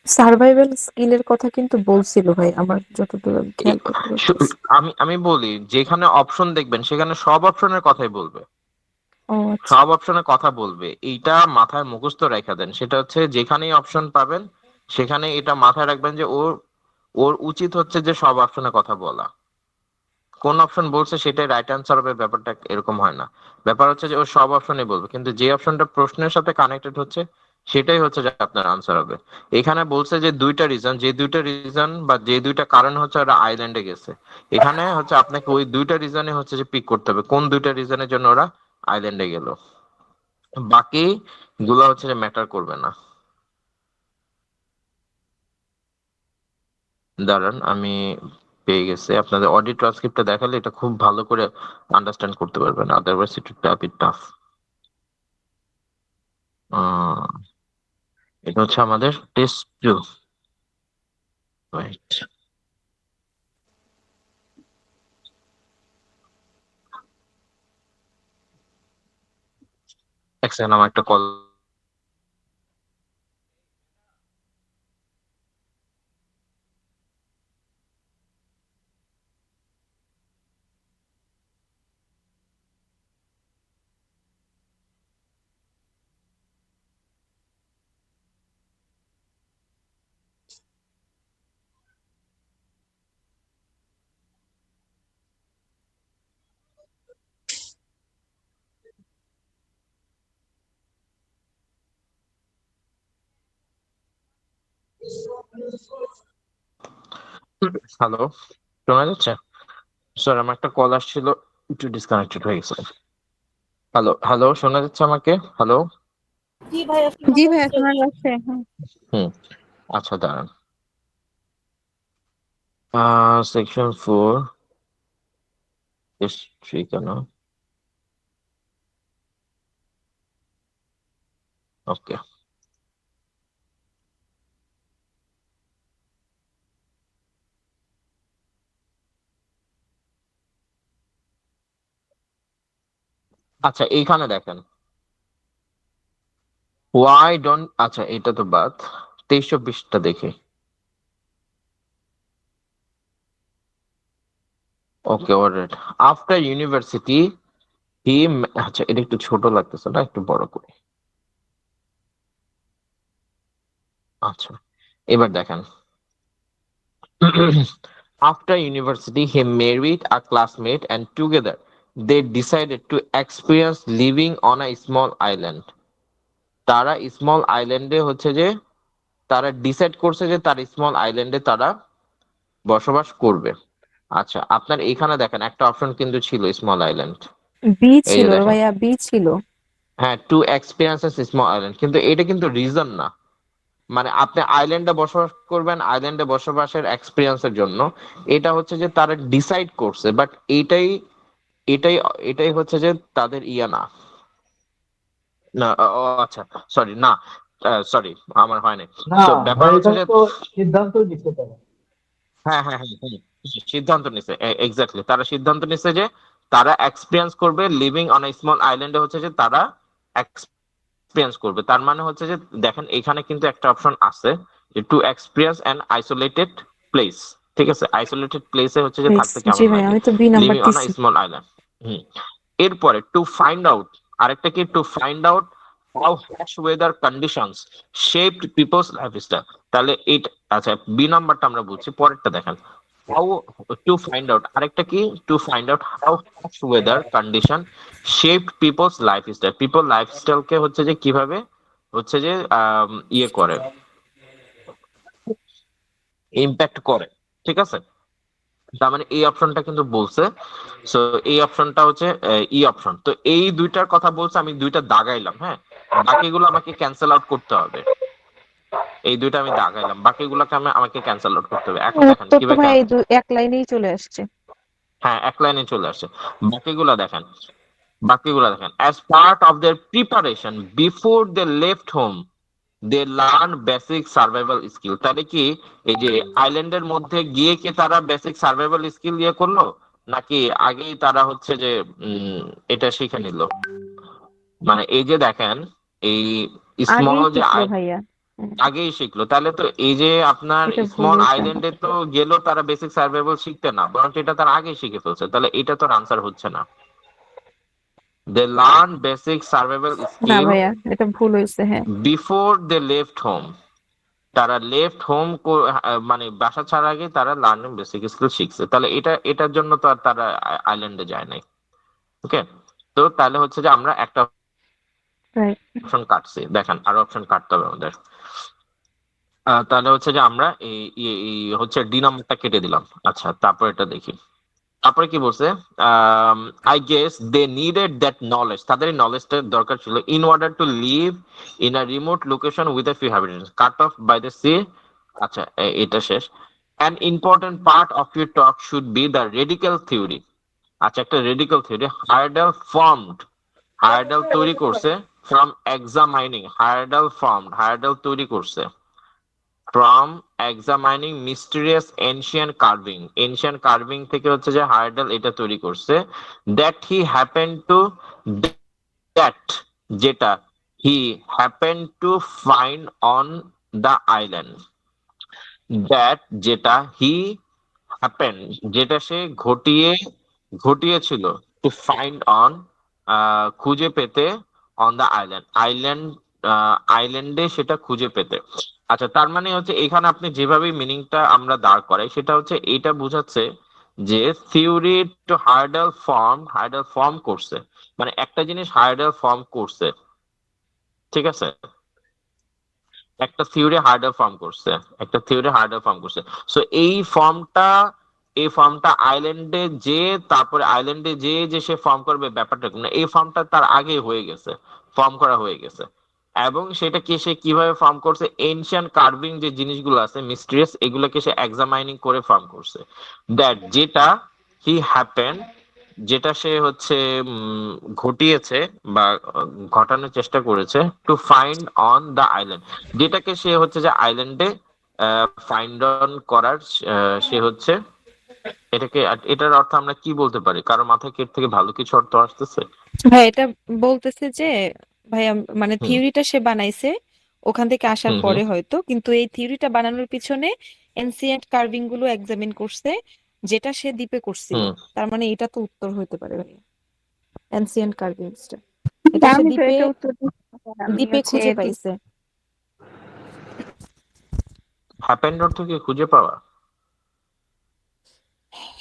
সার্ভাইভাল স্কিলের কথা কিন্তু বলছিল ভাই, আমার যতদূর আমি খেয়াল করতে পারতেছি। আমি বলি, যেখানে অপশন দেখবেন সেখানে সব অপশনের কথাই বলবে, ও আচ্ছা। সব অপশনের কথা বলবে। এইটা মাথায় মুখস্থ রেখে দেন। সেটা হচ্ছে যেখানেই অপশন পাবেন সেখানে এটা মাথায় রাখবেন যে ওর ওর উচিত হচ্ছে যে সব অপশনের কথা বলা। কোন অপশন বলছে সেটাই রাইট অ্যান্সার হবে, ব্যাপারটা এরকম হয় না। ব্যাপার হচ্ছে যে ও সব অপশনই বলবে, কিন্তু যে অপশনটা প্রশ্নের সাথে কানেক্টেড হচ্ছে সেটাই হচ্ছে যে আপনার আনসার হবে। এখানে বলছে যে দুইটা রিজন, যে দুইটা রিজন বা যে দুইটা কারণ হচ্ছে ওরা আইল্যান্ডে গেছে। এখানে হচ্ছে আপনাকে ওই দুইটা রিজনে হচ্ছে যে পিক করতে হবে কোন দুইটা রিজনের জন্য ওরা আইল্যান্ডে গেল। বাকি গুলো হচ্ছে যে ম্যাটার করবে না। দাঁড়ান, আমি পেয়ে গেছি। আপনাদের অডিও ট্রান্সক্রিপ্টটা দেখালে এটা খুব ভালো করে আন্ডারস্ট্যান্ড করতে পারবেন, otherwise it will be tough. এটা হচ্ছে আমাদের টেস্ট 2, রাইট? এক সেকেন্ড, আমার একটা কল। হ্যালো, শোনা যাচ্ছে? স্যার আমার একটা কল আসছিল, একটু ডিসকানেক্টেড হয়ে গেছে। হ্যালো হ্যালো, শোনা যাচ্ছে আমাকে? হ্যালো। জি ভাইয়া শোনা জি ভাইয়া যাচ্ছে। শোনা যাচ্ছে। হ্যাঁ। হুম। আচ্ছা দাঁড়ান, সেকশন 4 হিস্ট্রি কেন? ওকে। আচ্ছা এইখানে দেখেন, ওয়াই ডোন্ট, আচ্ছা এটা তো বাদ, 23-24টা দেখি। ওকে, অলরাইট। আফটার ইউনিভার্সিটি হি, আচ্ছা এটা একটু ছোট লাগতেছে না, একটু বড় করে। আচ্ছা এবার দেখেন, after university he married a classmate and together they decided to experience living on a small island. তারা স্মল আইল্যান্ডে হচ্ছে যে তারা ডিসাইড করছে যে তার স্মল আইল্যান্ডে তারা বসবাস করবে। আচ্ছা আপনার এখানে দেখেন একটা অপশন কিন্তু ছিল স্মল আইল্যান্ড, বি এই যে ছিল দেখেন। ভাইয়া, বি ছিল। হ্যাঁ, টু এক্সপিরিয়েন্সেস স্মল আইল্যান্ড, কিন্তু এটা কিন্তু রিজন না। মানে আপনি আইল্যান্ডে বসবাস করবেন আইল্যান্ডে বসবাসের এক্সপিরিয়েন্সের জন্য, এটা হচ্ছে যে তারা ডিসাইড করছে, বাট এটাই এটাই এটাই হচ্ছে যে তাদের ইয়া না। না, ও আচ্ছা, সরি না, সরি আমার হয় নাই। না তো ব্যাপার ভাই, হচ্ছে এখানে যে তো সিদ্ধান্ত নিচ্ছে তারা। হ্যাঁ হ্যাঁ হ্যাঁ হ্যাঁ, সিদ্ধান্ত নিছে, এক্স্যাক্টলি তারা সিদ্ধান্ত নিছে যে তারা এক্সপিরিয়েন্স করবে লিভিং অন এ স্মল আইল্যান্ডে, হচ্ছে যে তারা এক্সপিরিয়েন্স করবে। তার মানে হচ্ছে যে দেখেন এখানে কিন্তু একটা অপশন আছে যে two experience an isolated place. ঠিক আছে, আইসোলেটেড প্লেসে হচ্ছে যে থাকতে জি কেমন ভাই, লাগে, আমি তো B number living on a দিছি। Small island. এরপরে টু ফাইন্ড আউট, আরেকটা কি, to find out how harsh weather conditions shaped people's lifestyle. তাহলে এটা আচ্ছা বি নাম্বারটা আমরা বুঝছি, পরেরটা দেখেন how to find out, আরেকটা কি to find out how harsh weather condition shaped people's lifestyle. people lifestyle কে হচ্ছে যে কিভাবে হচ্ছে যে ইয়ে করে, ইম্প্যাক্ট করে, ঠিক আছে। তার মানে এই অপশনটা কিন্তু বলছে, সো এই অপশনটা হচ্ছে ই অপশন। তো এই দুইটার কথা বলছে, আমি দুইটা দাগাইলাম, হ্যাঁ, বাকিগুলো আমাকে ক্যান্সেল আউট করতে হবে। এই দুইটা আমি দাগাইলাম, বাকিগুলোকে আমাকে ক্যান্সেল আউট করতে হবে। এখন দেখেন উত্তর তো কিভাবে ভাই এই এক লাইনেই চলে আসছে। হ্যাঁ, এক লাইনে চলে আসছে। বাকিগুলো দেখেন, বাকিগুলো দেখেন as part of their preparation before they left home they learn basic survival skill. তাহলে কি এই যে আইল্যান্ডের মধ্যে গিয়ে কি তারা বেসিক সার্ভাইভাল স্কিল ইয়ে করলো, নাকি আগেই তারা হচ্ছে যে এটা শিখে নিল? মানে এই যে দেখেন এই স্মল আগেই যে শিখলো ভাইয়া। আগেই শিখলো, তাহলে তো এই যে আপনার এটা ভুল স্মল হয়েছে আইল্যান্ডে তো গেল তারা বেসিক সার্ভাইভাল শিখতে না, বরং এটা তারা আগেই শিখে ফেলছে। তাহলে এটা তো আনসার হচ্ছে না। দে লার্ন বেসিক সার্ভাইভাল না স্কিল ভাইয়া, এটা ভুল হয়েছে। হ্যাঁ, বিফোর দে লেফট হোম। তারা লেফট হোম মানে বাসা ছাড়ার আগে তারা লার্নিং বেসিক স্কিল শিখছে। তাহলে এটার জন্য তো আর তারা আইল্যান্ডে যায় নাই। ওকে, তো তাহলে হচ্ছে যে আমরা একটা রাইট। অপশন কাটছি, দেখেন আরো অপশন কাটতে হবে আমাদের। তাহলে হচ্ছে যে আমরা এই হচ্ছে ডি নাম্বারটা কেটে দিলাম। আচ্ছা, তারপর এটা দেখি, তারপরে কি বলছে, I guess they needed that knowledge, তাদের এই নলেজটা দরকার ছিল in order to live in a remote location with a few habitants cut off by the sea. আচ্ছা, এটা শেষ। An important part of your talk should be the radical theory. আচ্ছা, একটা রেডিক্যাল থিওরি হায়ারডাল তৈরি করছে ফ্রম এক্সামাইনিং, হায়ারডাল তৈরি করছে from examining mysterious ancient carving থেকে হচ্ছে যে হার্ডেল এটা তৈরি করছে that যেটা he happened to find on the island, যেটা he happened যেটা সে ঘটিয়েছিল to find on খুঁজে পেতে on the আইল্যান্ডে সেটা খুঁজে পেতে। আচ্ছা, তার মানে হচ্ছে এখানে আপনি যেভাবে মিনিংটা আমরা দাঁড় করাই সেটা হচ্ছে এটা বোঝাচ্ছে যে থিওরি টু হার্ডেল ফর্ম করছে, মানে একটা জিনিস হার্ডেল ফর্ম করছে, ঠিক আছে, একটা থিওরি হার্ডেল ফর্ম করছে। সো এই ফর্মটা আইল্যান্ডে যে সে ফর্ম করবে ব্যাপারটা না, এই ফর্মটা তার আগে হয়ে গেছে, ফর্ম করা হয়ে গেছে। এবং সেটা কি সে কিভাবে ফর্ম করছে, এনশিয়ান্ট কার্ভিং যে জিনিসগুলো আছে মিস্ট্রিয়াস, এগুলোকে সে এক্সামাইনিং করে ফর্ম করছে। যেটা হি হ্যাপেন, যেটা সে হচ্ছে ঘটিয়েছে বা ঘটানোর চেষ্টা করেছে to find on the island, যেটাকে সে হচ্ছে যে আইল্যান্ডে ফাইন্ড অন করার সে হচ্ছে এটার অর্থ আমরা কি বলতে পারি? কারো মাথায় এর থেকে ভালো কিছু অর্থ আসতেছে? ভাই এটা বলতেছে যে ভাইয়া মানে হুম থিওরিটা সে বানাইছে ওখান থেকে আসার হুম হুম পরে হয়তো, কিন্তু এই থিওরিটা বানানোর পিছনে এনসিয়েন্ট কার্ভিং গুলো এক্সামিন করছে যেটা সে দ্বীপে করছিল। হুম তার মানে এটা তো উত্তর হইতে পারে ভাইয়া, এনসিয়েন্ট কার্ভিংসটা এটা সে আমি তো দ্বীপে এটা উত্তর দিচ্ছি। আমি দ্বীপে হচ্ছে খুঁজে এটি পাইছে। হ্যাপেন্ড অর্থ কি খুঁজে পাওয়া?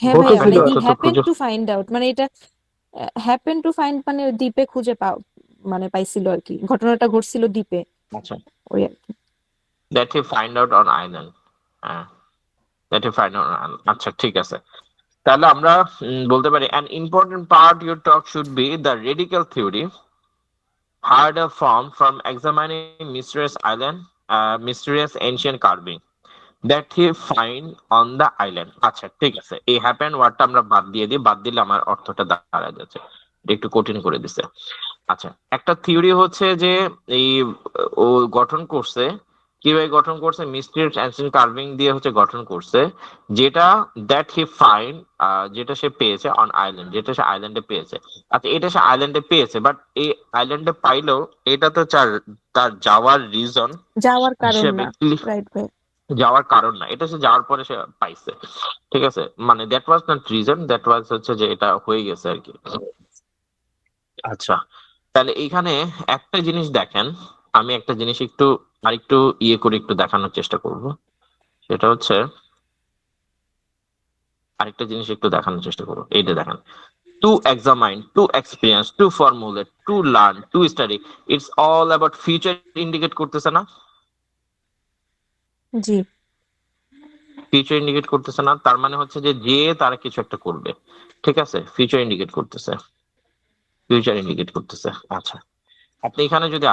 হ্যাঁ ভাইয়া, ঘটেছিল মানে হ্যাপেন্ড হি অর্থ তো হ্যাপেন খুঁজে, টু ফাইন্ড আউট, মানে এটা হ্যাপেন টু ফাইন্ড মানে দ্বীপে খুঁজে মানে পাইছিল আর কি, ঘটনাটা ঘটছিল দ্বীপে, আচ্ছা, ওই আর কি। That he find out on island, হ্যাঁ, দ্যাট হি ফাইন্ড আউট। আচ্ছা, ঠিক আছে, তাহলে আমরা বলতে পারি an important part your talk should be the radical theory harder form from examining mysterious ancient carving that he find on the island. আচ্ছা, ঠিক আছে, এই হ্যাপেন ওয়ার্ডটা আমরা বাদ দিয়ে দিই, বাদ দিলে আমার অর্থটা দাঁড়া যাচ্ছে, এটা একটু কঠিন করে দিছে। আচ্ছা, একটা থিওরি হচ্ছে যে এই ও গঠন করছে, কিভাবে গঠন করছে, মিস্ট্রিয়াস অ্যানসিয়েন্ট কার্ভিং দিয়ে হচ্ছে গঠন করছে, যেটা দ্যাট হি ফাইন্ড যেটা সে পেয়েছে অন আইল্যান্ড, যেটা সে আইল্যান্ডে পেয়েছে। আচ্ছা, এটা সে আইল্যান্ডে পেয়েছে, বাট এই আইল্যান্ডে পাইলেও এটা তো তার যাওয়ার রিজন যাওয়ার কারণ হিসেবে না, রাইট ভাই। যাওয়ার কারণ না, এটা সে যাওয়ার পরে সে পাইছে, ঠিক আছে, মানে that was not reason, that was হচ্ছে যে এটা হয়ে গেছে আর কি। আচ্ছা, তাহলে এইখানে একটা জিনিস দেখেন, আমি একটা জিনিস একটু আরেকটু ইয়ে করে একটু দেখানোর চেষ্টা করব। সেটা হচ্ছে আরেকটা জিনিস একটু দেখানোর চেষ্টা করবো। এইটা দেখেন, to examine, to experience, to formulate, to learn, to study, it's all about future indicate করতেছে না? জি। ফিউচার ইন্ডিকেট করতেছে না, তার মানে হচ্ছে যে তারা কিছু একটা করবে, ঠিক আছে? ফিউচার ইন্ডিকেট করতেছে, ফিউচার ইন্ডিকেট করতেছে। আচ্ছা, আপনি এখানে যদি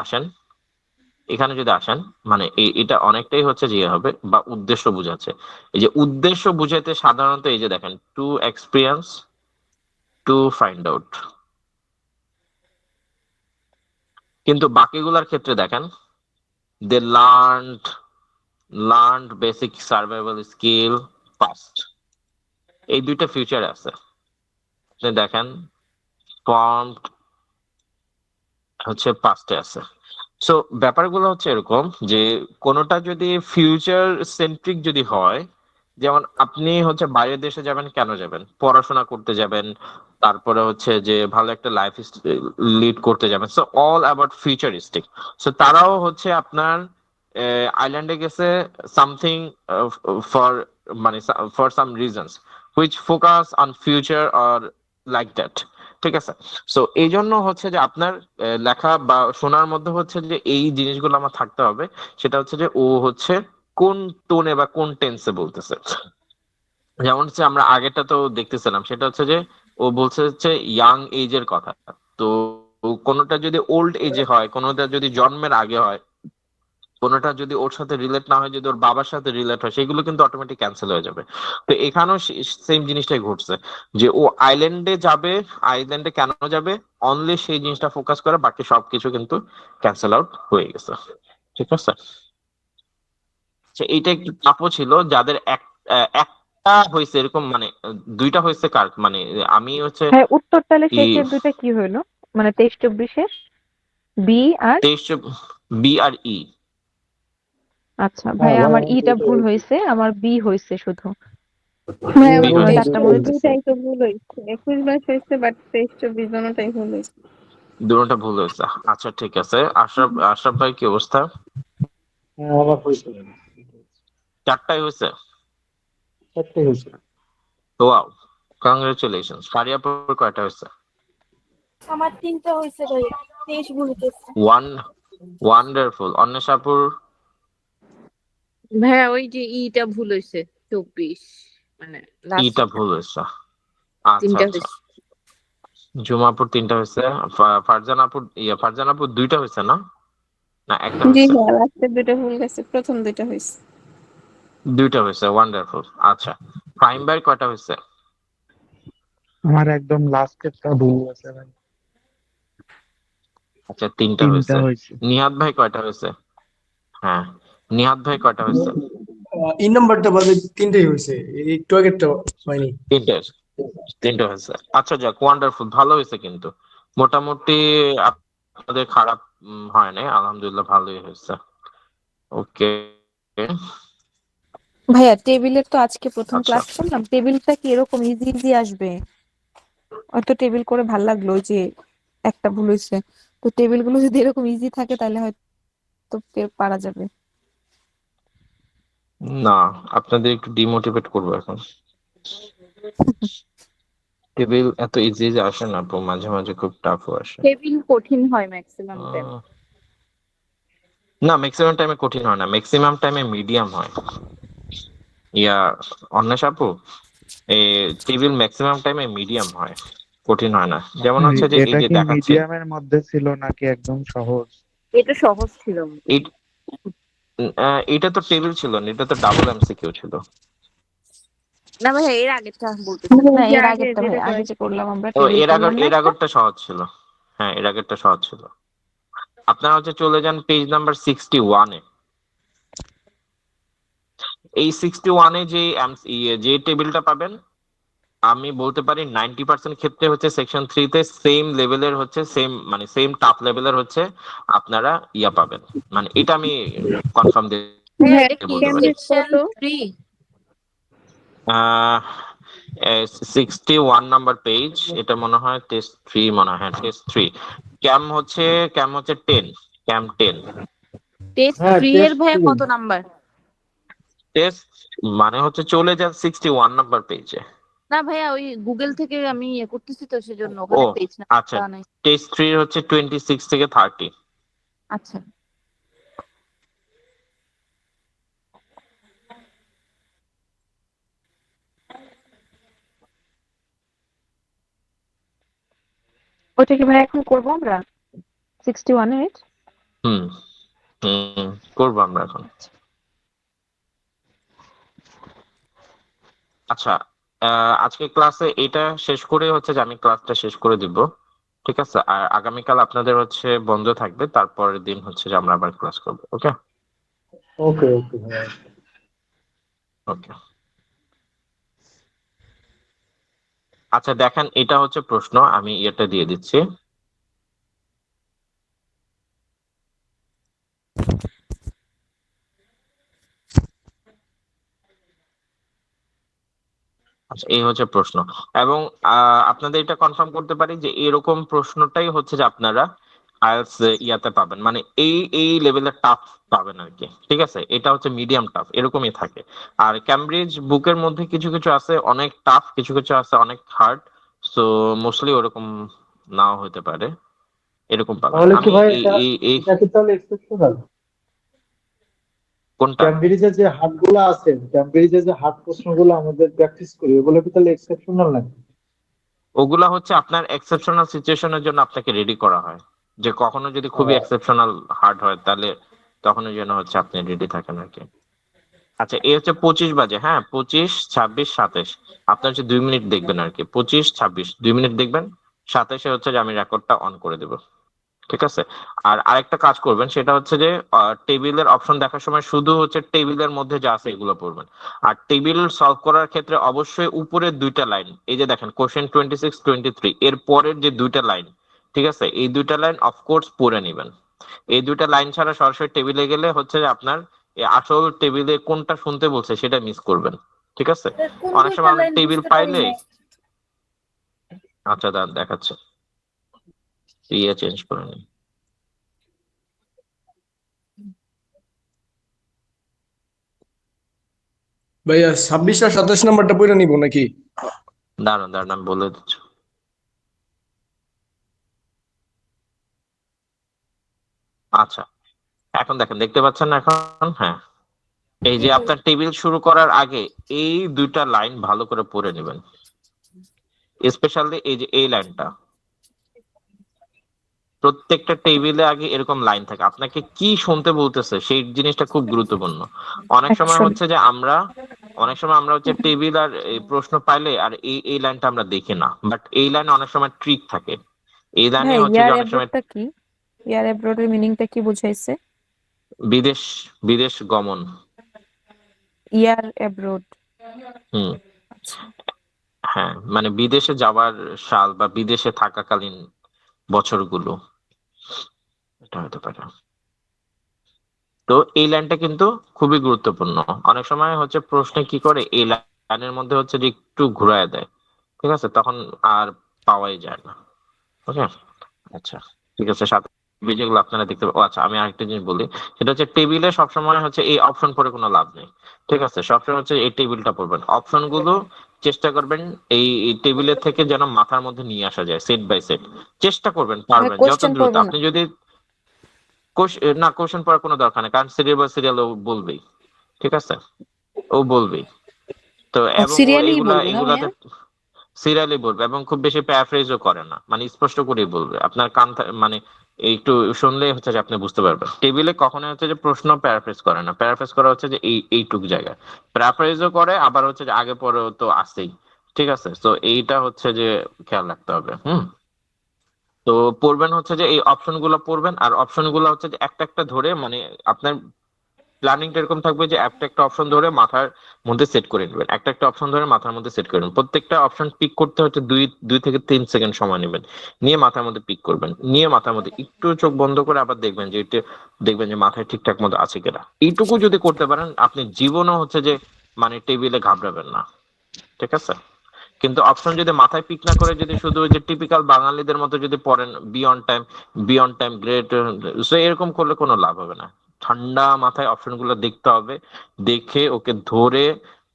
আসেন, মানে এটা অনেকটাই হচ্ছে যে হবে বা উদ্দেশ্য বুঝাচ্ছে। এই যে উদ্দেশ্য বুঝাইতে সাধারণত এই যে দেখেন, to experience, to find out. কিন্তু বাকিগুলার ক্ষেত্রে দেখেন, they learned basic survival skill first, এই দুইটা ফিউচার আছে। আপনি দেখেন ফর্মড হচ্ছে পাস্টে আছে। সো ব্যাপারগুলো হচ্ছে এরকম যে কোনোটা যদি ফিউচার সেন্ট্রিক যদি হয়, যেমন আপনি হচ্ছে বাইরের দেশে যাবেন, কেন যাবেন? পড়াশোনা করতে যাবেন, তারপরে হচ্ছে যে ভালো একটা লাইফ লিড করতে যাবেন। So all about futuristic. So তারাও হচ্ছে আপনার আইল্যান্ডে গেছে সামথিং ফর, মানে for some reasons which focus on future or like that, ঠিক আছে? সো এই জন্য হচ্ছে যে আপনার লেখা বা শোনার মধ্যে হচ্ছে যে এই জিনিসগুলো আমার থাকতে হবে। সেটা হচ্ছে যে ও হচ্ছে কোন টোনে বা কোন টেন্সে বলতেছে। যেমন হচ্ছে আমরা আগেরটা তো দেখতেছিলাম, সেটা হচ্ছে যে ও বলছে হচ্ছে ইয়াং এজের কথা। তো কোনোটা যদি ওল্ড এজে হয়, কোনোটা যদি জন্মের আগে হয়, কোনোটা যদি ওর সাথে রিলেট না হয়, যদি ওর বাবার সাথে রিলেট হয়, সেগুলো কিন্তু অটোমেটিক ক্যান্সেল হয়ে যাবে। তো এখানেও সেম জিনিসটাই ঘটছে, যে ও আইল্যান্ডে যাবে, আইল্যান্ডে কেন যাবে, অনলি সেই জিনিসটা ফোকাস করে, বাকি সবকিছু কিন্তু ক্যান্সেল আউট হয়ে গেছে, ঠিক আছে? এইটা একটু চাপও ছিল যাদের একটা হয়েছে এরকম, মানে দুইটা হয়েছে কার, মানে আমি হচ্ছে হ্যাঁ, উত্তর তাহলে শেষের দুইটা কি হইলো? মানে 23-24-এর বি আর 23 বি আর ই। আচ্ছা ভাইয়া, আমার ইটা ভুল হয়েছে, আমার বি হয়েছে শুধু। ভাই বি আমার আমার হয়েছে, 4টা মনে হইতেছে। দুটাই তো ভুল হয়েছে, 21-22 হয়েছে, বাট 23-24 দুটোটাই ভুল হয়েছে। দুটোটা ভুল হয়েছে। আচ্ছা ঠিক আছে, আশরাফ আশরাফ ভাই কি অবস্থা? আমার হয়েছে, চারটাই হয়েছে। চারটে হয়েছে। Wow, congratulations. ফারিয়াপুর কয়টা হয়েছে? আমার 3টা হয়েছে ভাইয়া, 23 ভুল গেছে। ওয়ান্ডারফুল। অন্বেষাপুর? ভাইয়া ওই যে ইটা ভুল হয়েছে, 24, মানে ইটা লাস্ট ভুল হয়েছে। আচ্ছা 3টা আচ্ছা। হয়েছে। জুমাপুর 3টা হয়েছে। ফারজানাপুর ফারজানাপুর 2টা হয়েছে না? না একটা জি হয়েছে? হ্যাঁ, লাস্টের দুটো ভুল গেছে, প্রথম দুটো হয়েছে। 2টা হয়েছে, ওয়ান্ডারফুল। আচ্ছা, ফাহিম ভাই কয়টা হয়েছে? আমার একদম লাস্টেরটা ভুল আছে ভাই। আচ্ছা 3টা 3টা হয়েছে। হয়েছে। নিহাদ ভাই কয়টা হয়েছে? হ্যাঁ, নিহাদ ভাই কয়টা হয়েছে? এই নাম্বারটা বাদে 3টাই হয়েছে, এই একটু আগেরটা হয়নি। 3টা হয়েছে। 3টা হয়েছে। আচ্ছা যাক, ওয়ান্ডারফুল, ভালো হয়েছে কিন্তু মোটামুটি। আপনাদের খারাপ হয় নাই, আলহামদুলিল্লাহ ভালোই হয়েছে। ওকে। ভাইয়া টেবিলের তো আজকে প্রথম আচ্ছা, ক্লাস করলাম, টেবিলটা কি এরকম ইজি ইজি আসবে? হয়তো টেবিল করে ভাল লাগলো, ওই যে একটা ভুল হয়েছে। তো টেবিল গুলো যদি এরকম ইজি থাকে তাহলে হয়তো পারা যাবে। না, আপনাদের একটু ডিমোটিভেট করবো এখন। টেবিল এত ইজি যে আসে না, তো মাঝে মাঝে খুব টাফও আসে। টেবিল কঠিন হয় ম্যাক্সিমাম টাইম। না, ম্যাক্সিমাম টাইমে কঠিন হয় না, ম্যাক্সিমাম টাইমে মিডিয়াম হয়। ইয়া অন্বেষ আপু, এই টেবিল ম্যাক্সিমাম টাইমে মিডিয়াম হয়, কঠিন হয় না। যেমন হচ্ছে যে এই এটা যে কি দেখাচ্ছি, মিডিয়ামের মধ্যে ছিল নাকি একদম সহজ? এটা সহজ ছিল। এটা তো টেবিল ছিল না, এটা তো ডাবল এমসিকিউ ছিল। না ভাই, এর আগেরটা বলতেছি, না, যে এর আগে আগেরটা ভাই, যেটা আগে যে করলাম আমরা ও, টেবিল করলাম না এর একটা। আগেরটা সহজ ছিল। হ্যাঁ, এর আগেরটা সহজ ছিল। আপনারা হচ্ছে চলে যান পেজ নাম্বার 61-এ। এই 61-এ যে টেবিলটা পাবেন, আমি বলতে পারি 90% ক্ষেত্রে হচ্ছে সেকশন 3-তে সেম লেভেলের হচ্ছে, সেম মানে সেম টাফ লেভেলের হচ্ছে আপনারা ইয়া পাবেন। মানে এটা আমি কনফার্ম দিয়ে ভাইয়া এটা কি বলতে পারি। সেকশন 3? 61 নাম্বার পেজ, এটা মনে হয় টেস্ট 3, মনে হয়, হ্যাঁ টেস্ট 3। ক্যাম হচ্ছে 10, ক্যাম 10। টেস্ট হ্যাঁ 3 এর টেস্ট ভাইয়া কত নাম্বার? টেস্ট মানে হচ্ছে চলে যান 61 নাম্বার পেজে। না ভাইয়া ওই গুগল থেকে আমি ইয়ে করতেছি তো সেজন্য ও ওখানে পেজ না আচ্ছা, নাই। টেস্ট 3 হচ্ছে 26 থেকে 30। আচ্ছা ওইটা কি ভাই এখন করবো আমরা 61 এর? হুম হুম করবো আমরা এখন। আচ্ছা, আজকে ক্লাসে এটা শেষ করে হচ্ছে যে আমি ক্লাসটা শেষ করে দিব, ঠিক আছে? আর আগামীকাল আপনাদের হচ্ছে বন্ধ থাকবে, তারপরের দিন হচ্ছে যে আমরা আবার ক্লাস করবো। ওকে ওকে ওকে ভাইয়া। ওকে। আচ্ছা দেখেন, এটা হচ্ছে প্রশ্ন, আমি এটা দিয়ে দিচ্ছি। আচ্ছা এই হচ্ছে প্রশ্ন, এবং আপনাদের এটা কনফার্ম করতে পারি যে এরকম প্রশ্নটাই হচ্ছে যে আপনারা আইএলটিএস ইয়াতে পাবেন, মানে এই লেভেলের টাফ পাবেন আর কি, ঠিক আছে? এটা হচ্ছে মিডিয়াম টাফ, এরকমই থাকে। আর ক্যামব্রিজ বুকের মধ্যে কিছু কিছু আছে অনেক টাফ, কিছু কিছু আছে অনেক হার্ড, সো মোস্টলি ওরকম নাও হতে পারে, এরকম পাবেন। তাহলে কি আমি ভাই এই এটা এই এই এটা কি তাহলে এক্সেপশনাল? কোনটা? ক্যামব্রিজের যে হাটগুলো আছে, ক্যামব্রিজের যে হাট প্রশ্নগুলো আমাদের প্র্যাকটিস করি, ওগুলো কি তাহলে এক্সেপশনাল নাকি? ওগুলা হচ্ছে আপনার এক্সেপশনাল সিচুয়েশনের জন্য আপনাকে রেডি করা হয়, যে কখনো যদি খুবই এক্সেপশনাল হার্ড হয় তাহলে তখনই যেন হচ্ছে আপনি রেডি থাকেন আর কি। আচ্ছা এই হচ্ছে 25 বাজে, হ্যাঁ 25, 26, 27, আপনার হচ্ছে 2 মিনিট দেখবেন আর কি, 25, 26 2 মিনিট দেখবেন, 27-এ হচ্ছে যে আমি রেকর্ডটা অন করে দেবো, ঠিক আছে? আর আরেকটা কাজ করবেন, সেটা হচ্ছে যে টেবিলের অপশন দেখার সময় শুধু হচ্ছে টেবিলের মধ্যে যা আছে এগুলো পড়বেন। আর টেবিল সলভ করার ক্ষেত্রে অবশ্যই উপরের দুইটা লাইন, এই যে দেখেন কোশ্চেন 26, 23 এর পরের যে দুইটা লাইন, ঠিক আছে, এই দুইটা লাইন অফকোর্স পড়ে নেবেন। এই দুইটা লাইন ছাড়া সরাসরি টেবিলে গেলে হচ্ছে যে আপনার এই আসল টেবিলে কোনটা শুনতে বলছে সেটা মিস করবেন, ঠিক আছে? কোন অনেক দুইটা সময় আমরা লাইন টেবিল বুঝতে পারি পাইলে, নাই। আচ্ছা দাঁড়ান দেখাচ্ছে, ইয়ে চেঞ্জ করে নিই। ভাইয়া 26 আর 27 নাম্বারটা পড়ে নিব নাকি? দাঁড়ান দাঁড়ান আমি বলে দিচ্ছি। আচ্ছা এখন দেখেন, দেখতে পাচ্ছেন না এখন? হ্যাঁ, এই যে আপনার টেবিল শুরু করার আগে এই দুইটা লাইন ভালো করে পড়ে নেবেন, স্পেশালি এই যে এই লাইনটা। প্রত্যেকটা টেবিলে আগে এরকম লাইন থাকে, আপনাকে কি শুনতে বলতেছে সেই জিনিসটা খুব গুরুত্বপূর্ণ। অনেক সময় Actually, হচ্ছে যে আমরা হচ্ছে টেবিল আর এই প্রশ্ন পাইলে আর এই লাইনটা আমরা দেখি না, বাট এই লাইনে অনেক সময় ট্রিক থাকে, এই লাইনে ভাই হচ্ছে যে ইয়ার অনেক সময় অ্যাব্রোডটা কি? ইয়ার অ্যাব্রোডের মিনিংটা কি বুঝাইছে? বিদেশ বিদেশ গমন। ইয়ার অ্যাব্রোড। হুম, হ্যাঁ মানে বিদেশে যাওয়ার সাল বা বিদেশে থাকাকালীন বছরগুলো, এটা হতে পারে। তো এই লাইনটা কিন্তু খুবই গুরুত্বপূর্ণ। অনেক সময় হচ্ছে প্রশ্নে কি করে, এই লাইনের মধ্যে হচ্ছে যে একটু ঘুরায় দেয়, ঠিক আছে, তখন আর পাওয়াই যায় না। ওকে আচ্ছা ঠিক আছে, সাথে যেগুলো আপনারা দেখতে ও আচ্ছা আমি আরেকটা জিনিস বলি, সেটা হচ্ছে টেবিলে সবসময় হচ্ছে এই অপশন পড়ে কোনো লাভ নেই, ঠিক আছে? সবসময় হচ্ছে এই টেবিলটা পড়বেন, অপশন গুলো চেষ্টা করবেন এই টেবিলের থেকে যেন মাথার মধ্যে নিয়ে আসা যায়, সেট বাই সেট চেষ্টা করবেন, ভাই পারবেন যত কোশ্চেন দ্রুত। পড়বো না। আপনি যদি না কোশ্চেন পড়ার কোনো দরকার নেই, কারণ সিরিয়াল বাই সিরিয়াল ও বলবেই, ঠিক আছে? ও বলবেই। তো এবং ও সিরিয়ালি বলবে না এগুলাতে ভাইয়া? সিরিয়ালি বলবে, এবং খুব বেশি প্যারাফ্রেজও করে না, মানে স্পষ্ট করেই বলবে, আপনার কান মানে একটু শুনলেই হচ্ছে যে আপনি বুঝতে পারবেন। টেবিলে কখনো হচ্ছে যে প্রশ্ন প্যারাফ্রেজ করে না, প্যারাফ্রেজ করা হচ্ছে যে এইটুক জায়গায়, প্যারাফ্রেজও করে আবার হচ্ছে যে আগে পরেও তো আসেই, ঠিক আছে? তো এইটা হচ্ছে যে খেয়াল রাখতে হবে। তো পড়বেন হচ্ছে যে এই অপশন গুলো পড়বেন, আর অপশন গুলো হচ্ছে যে একটা একটা ধরে, মানে আপনার প্ল্যানিংটা এরকম থাকবে যে একটা একটা অপশন ধরে মাথার মধ্যে সেট করে নেবেন, একটা একটা অপশন ধরে মাথার মধ্যে সেট করে নেবেন, প্রত্যেকটা অপশন পিক করতে হচ্ছে 2 থেকে 3 সেকেন্ড সময় নেবেন, নিয়ে মাথার মধ্যে পিক করবেন, নিয়ে মাথার মধ্যে একটু চোখ বন্ধ করে আবার দেখবেন যে এটা, দেখবেন যে মাথায় ঠিকঠাক মতো আছে কিনা। এইটুকু যদি করতে পারেন আপনি জীবনও হচ্ছে যে মানে টেবিলে ঘাবড়াবেন না, ঠিক আছে? কিন্তু অপশন যদি মাথায় পিক না করে যদি শুধু ওই যে টিপিক্যাল বাঙালিদের মতো যদি পড়েন বিয়ন্ড টাইম গ্রেট, সো এরকম করলে কোনো লাভ হবে না। ঠান্ডা মাথায় অপশনগুলো দেখতে হবে, দেখে ওকে ধরে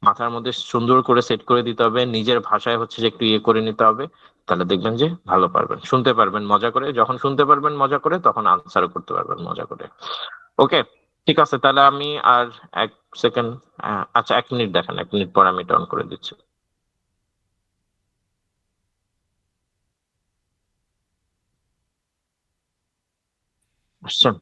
মাথার মধ্যে সুন্দর করে সেট করে দিতে হবে, নিজের ভাষায় হচ্ছে যে একটু ইয়ে করে নিতে হবে, তাহলে দেখবেন যে ভালো পারবেন, শুনতে পারবেন মজা করে, যখন শুনতে পারবেন মজা করে তখন আনসারও করতে পারবেন মজা করে। ওকে, ঠিক আছে, তাহলে আমি আর 1 সেকেন্ড, আচ্ছা 1 মিনিট দেখেন, 1 মিনিট পর আমি এটা অন করে দিচ্ছি। আসছেন?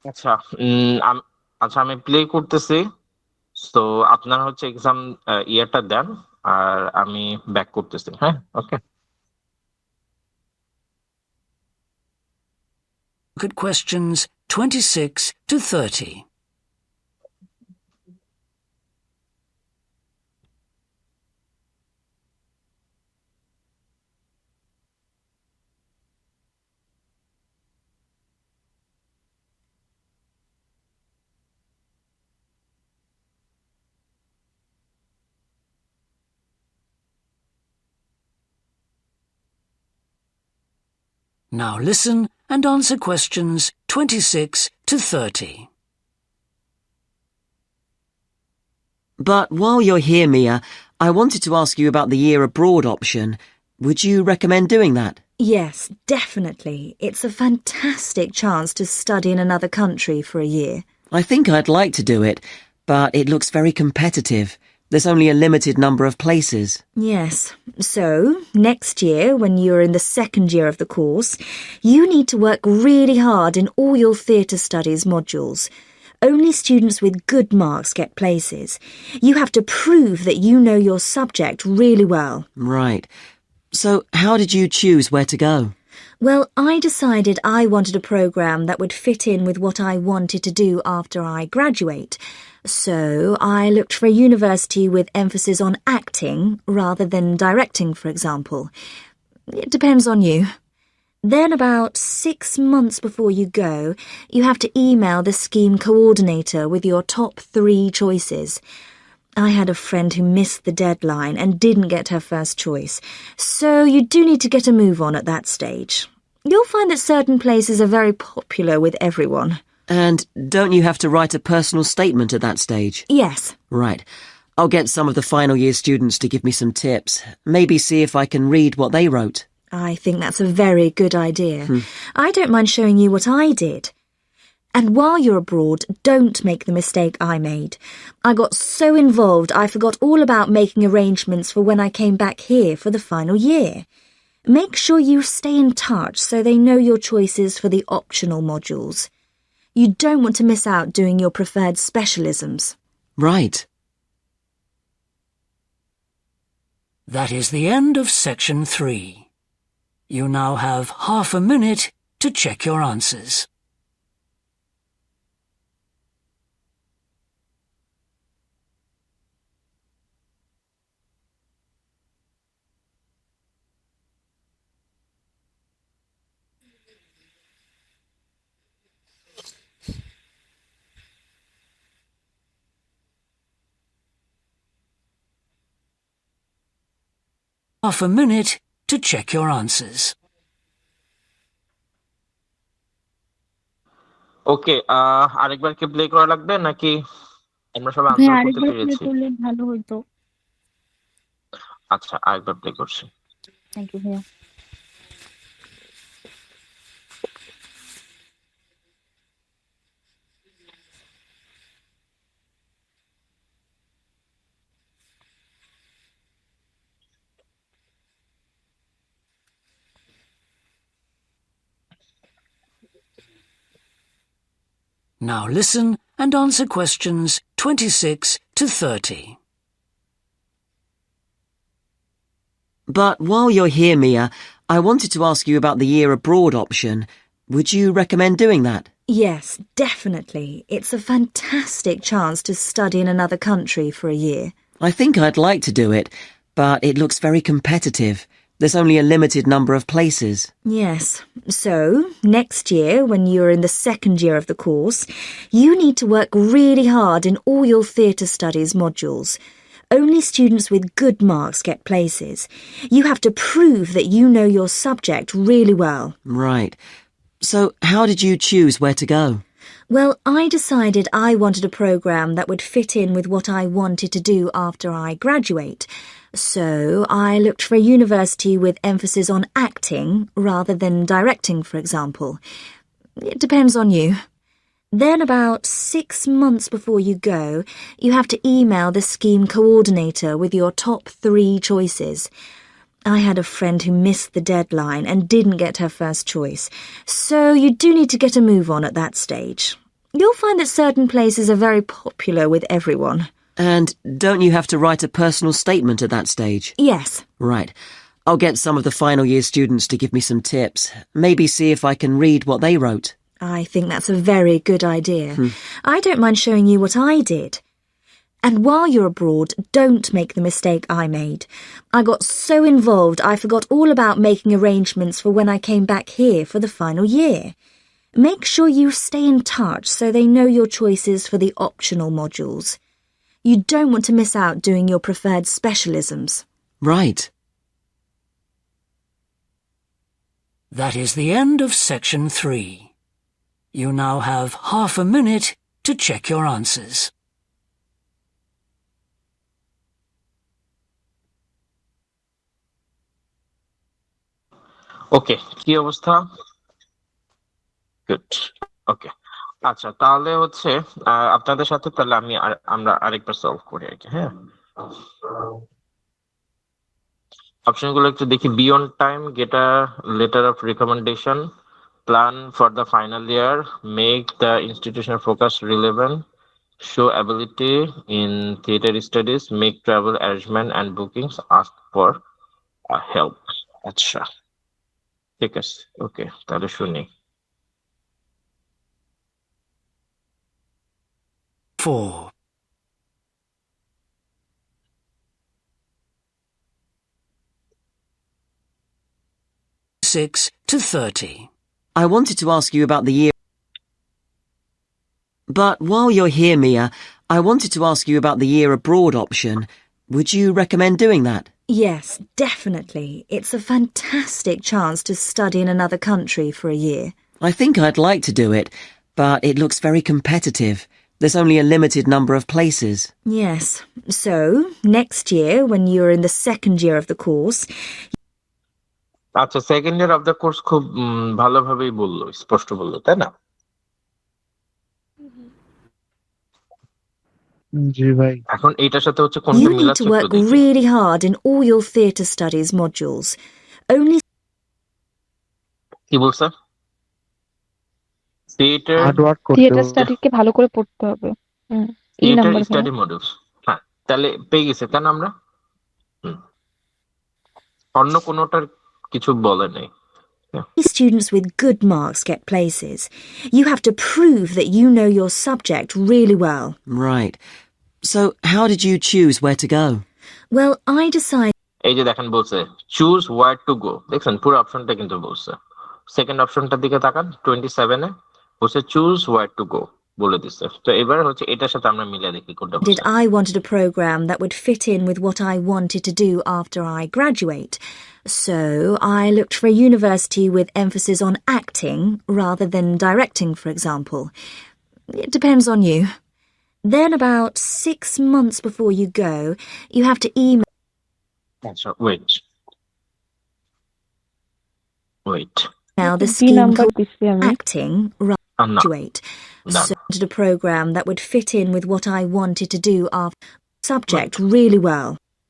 আচ্ছা, আচ্ছা আমি প্লে করতেছি। তো আপনার হচ্ছে এক্সাম ইয়ারটা দেন, আর আমি ব্যাক করতেছি, হ্যাঁ? ওকে। Look at questions 26 to 30. Now listen and answer questions 26 to 30. But while you're here, Mia, I wanted to ask you about the year abroad option. Would you recommend doing that? Yes, definitely. It's a fantastic chance to study in another country for a year. I think I'd like to do it, but it looks very competitive. There's only a limited number of places. Yes. So, next year, when you're in the second year of the course, you need to work really hard in all your theatre studies modules. Only students with good marks get places. You have to prove that you know your subject really well. Right. So, how did you choose where to go? Well, I decided I wanted a programme that would fit in with what I wanted to do after I graduate. So I looked for a university with emphasis on acting rather than directing, for example. It depends on you. Then about 6 months before you go, you have to email the scheme coordinator with your top 3 choices. I had a friend who missed the deadline and didn't get her first choice, so you do need to get a move on at that stage. You'll find that certain places are very popular with everyone. And don't you have to write a personal statement at that stage? Yes. Right. I'll get some of the final year students to give me some tips. Maybe see if I can read what they wrote. I think that's a very good idea. I don't mind showing you what I did. And while you're abroad, don't make the mistake I made. I got so involved I forgot all about making arrangements for when I came back here for the final year. Make sure you stay in touch so they know your choices for the optional modules. You don't want to miss out doing your preferred specialisms. Right. That is the end of section 3. You now have half a minute to check your answers. Half a minute to check your answers. ওকে, আরেকবার কি play করা লাগবে নাকি আমরা সবাই ভাইয়া answer করতে আরেকবার প্লে পেরেছি? করলে ভালো হইতো। আচ্ছা, আরেকবার প্লে করছি। থ্যাংক ইউ ভাইয়া। Now listen and answer questions 26 to 30. But while you're here, Mia, I wanted to ask you about the year abroad option. Would you recommend doing that? Yes, definitely. It's a fantastic chance to study in another country for a year. I think I'd like to do it, but it looks very competitive. There's only a limited number of places. Yes. So, next year, when you're in the second year of the course, you need to work really hard in all your theatre studies modules. Only students with good marks get places. You have to prove that you know your subject really well. Right. So, how did you choose where to go? Well, I decided I wanted a program that would fit in with what I wanted to do after I graduate. So I looked for a university with emphasis on acting rather than directing, for example. It depends on you. Then about 6 months before you go, you have to email the scheme coordinator with your top 3 choices. I had a friend who missed the deadline and didn't get her first choice, so you do need to get a move on at that stage. You'll find that certain places are very popular with everyone. And don't you have to write a personal statement at that stage? Yes. Right. I'll get some of the final year students to give me some tips. Maybe see if I can read what they wrote. I think that's a very good idea. I don't mind showing you what I did. And while you're abroad, don't make the mistake I made. I got so involved I forgot all about making arrangements for when I came back here for the final year. Make sure you stay in touch so they know your choices for the optional modules. You don't want to miss out doing your preferred specialisms. Right. That is the end of section 3. You now have half a minute to check your answers. ওকে, কি অবস্থা? Good. ওকে, আচ্ছা তাহলে হচ্ছে আপনাদের সাথে তাহলে আমরা আরেকবার সলভ করি আর কি। হ্যাঁ, অপশনগুলো একটু দেখি। Be on time, get a letter of recommendation, plan for the final year, make the institution focus relevant, show ability in theater studies, make travel arrangement and bookings, ask for help. আচ্ছা ঠিক আছে, ওকে তাহলে শুনি। 4. 6 to 30. I wanted to ask you about the year. But while you're here, Mia, I wanted to ask you about the year abroad option. Would you recommend doing that? Yes, definitely. It's a fantastic chance to study in another country for a year. I think I'd like to do it, but it looks very competitive. There's only a limited number of places. Yes. So, next year, when you're in the second year of the course... আচ্ছা, second year of the course খুব ভালোভাবেই বললো, স্পষ্ট বললো, তাই না? জি ভাই। এখন এইটার সাথে হচ্ছে কোনটা You need মিলাচ্ছে to একটু work দেখি। really hard in all your theatre studies modules. Only কি বলছে? থিয়েটার হার্ড ওয়ার্ক করতে থিয়েটার হবে। স্টাডিকে ভালো করে পড়তে হবে। এই থিয়েটার নাম্বার স্টাডি মডিউলস। হ্যাঁ, তাহলে পেয়ে গেছে কেন আমরা? অন্য কোনোটার কিছু বলে নেই। students with good marks get places. You have to prove that you know your subject really well. Right. So, how did you choose where to go? Well, I decided... এই যে দেখেন বলছে চুজ ওয়্যার টু গো, দেখছেন পুরো অপশনটা কিন্তু বলছে। Second অপশনটার দিকে তাকান 27-এ বলছে চুজ ওয়্যার টু গো বলে দিচ্ছে। তো এবার হচ্ছে এটার সাথে আমরা মিলিয়ে দেখি কোনটা বলছে। I wanted a program that would fit in with what I wanted to do after I graduate. So I looked for a university with emphasis on acting rather than directing, for example. It depends on you. Then about 6 months before you go, you have to email... আচ্ছা, wait. Now the B scheme number called দিচ্ছি আমি। acting graduate. So I wanted a program that would fit in with what I wanted to do after subject really well.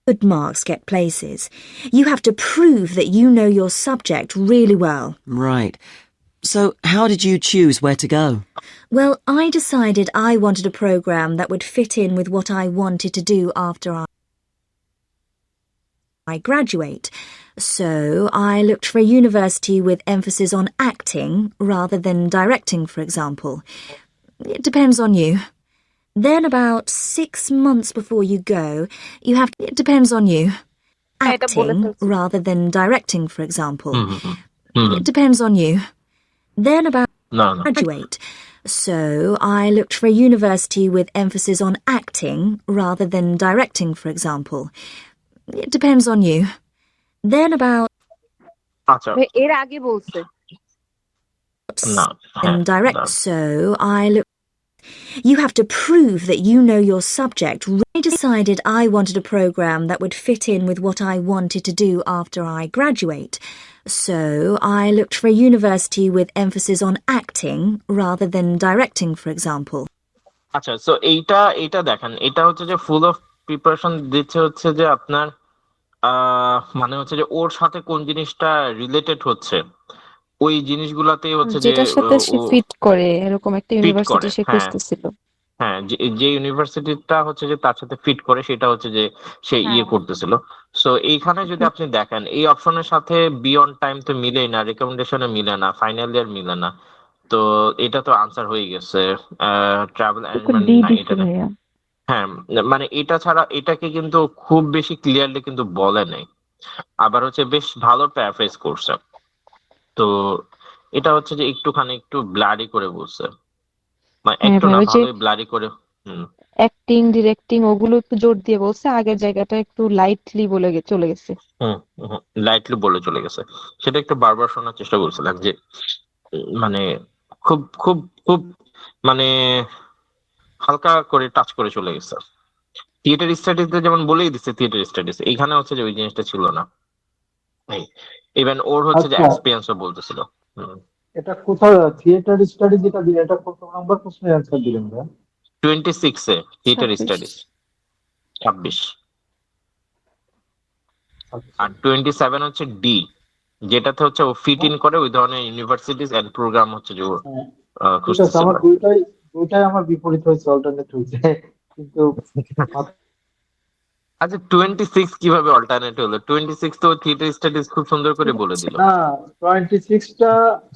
Good marks get places. You have to prove that you know your subject really well. Right. So, how did you choose where to go? Well, I decided I wanted a program that would fit in with what I wanted to do after I graduate. So I looked for a university with emphasis on acting rather than directing, for example. It depends on you. Then about 6 months before you go, it depends on you. এটা বলে Acting ফেলছি। rather than directing, for example. Hmm hmm hmm hmm hmm. It depends on you. Then about না না graduate. So I looked for a university with emphasis on acting rather than directing, for example. It depends on you. Then about আচ্ছা এর আগে বলছে। না হ্যাঁ and direct. দাঁড়ান। So I look. You have to prove that you know your subject. I decided I wanted a program that would fit in with what I wanted to do after I graduate. So I looked for a university with emphasis on acting rather than directing, for example. আচ্ছা so এইটা দেখেন, এটা হচ্ছে যে full of preparation দিচ্ছে হচ্ছে যে আপনার মানে হচ্ছে যে ওর সাথে কোন জিনিসটা রিলেটেড হচ্ছে ওই জিনিসগুলাতেই হচ্ছে যে যেটার সাথে ও সে ফিট করে এরকম একটা ফিট ইউনিভার্সিটি করে। সে হ্যাঁ খুঁজতেছিল। হ্যাঁ, যে ইউনিভার্সিটিটা হচ্ছে যে তার সাথে ফিট করে সেটা হচ্ছে যে সে হ্যাঁ। ইয়ে করতেছিল। সো এইখানে যদি আপনি দেখেন এই অপশনের সাথে বিয়ন্ড টাইম তো মিলেই না, রেকমেন্ডেশনে মিলে না, ফাইনাল ইয়ার মিলে না। তো এটা তো আনসার হয়ে গেছে। ট্রাভেল তো তো অ্যারেঞ্জমেন্ট ডি না, দিচ্ছে এটা না। ভাইয়া। হ্যাঁ, মানে এটা ছাড়া এটাকে কিন্তু খুব বেশি ক্লিয়ারলি কিন্তু বলে নাই। আবার হচ্ছে বেশ ভালো প্যারাফ্রেজ করছে। তো এটা হচ্ছে যে একটু ব্লাডি করে বলছে, মানে হ্যাঁ একটু ভাই, না ওই যে ভালোই ব্লাডি করে। হুম অ্যাক্টিং ডিরেক্টিং ওগুলো একটু জোর দিয়ে বলছে, আগের জায়গাটা একটু লাইটলি চলে গেছে। হুম লাইটলি বলে চলে গেছে। সেটা একটু বারবার শোনার চেষ্টা করছিলাম যে মানে খুব খুব খুব মানে হালকা করে টাচ করে চলে গেছে। থিয়েটার স্টাডিজে যেমন বলেই দিচ্ছে থিয়েটার স্টাডিজ, এখানে হচ্ছে যে ওই জিনিসটা ছিল না। ইভেন ওর হচ্ছে যে আচ্ছা, এক্সপিরিয়েন্সও বলতেছিল। হুম এটা কোথায় থিয়েটার স্টাডি যেটা দিলে এটা কত নাম্বার প্রশ্নের অ্যান্সার দিলেন ভাই? 26-এ থিয়েটার 26। স্টাডিজ 26, আচ্ছা, আর 27 হচ্ছে ডি, যেটাতে হচ্ছে ও ফিট ইন করে ওই ধরনের ইউনিভার্সিটিজ এন্ড প্রোগ্রাম হচ্ছে যে ও হ্যাঁ, ঠিক আছে, খুঁজতেছিল। আমার দুইটাই আমার বিপরীত হয়েছে, অল্টারনেট হয়েছে, কিন্তু আচ্ছা 26 কিভাবে অল্টারনেট হলো? 26 তো থিয়েটার স্টাডিজ খুব সুন্দর করে বলে দিল। না, 26টা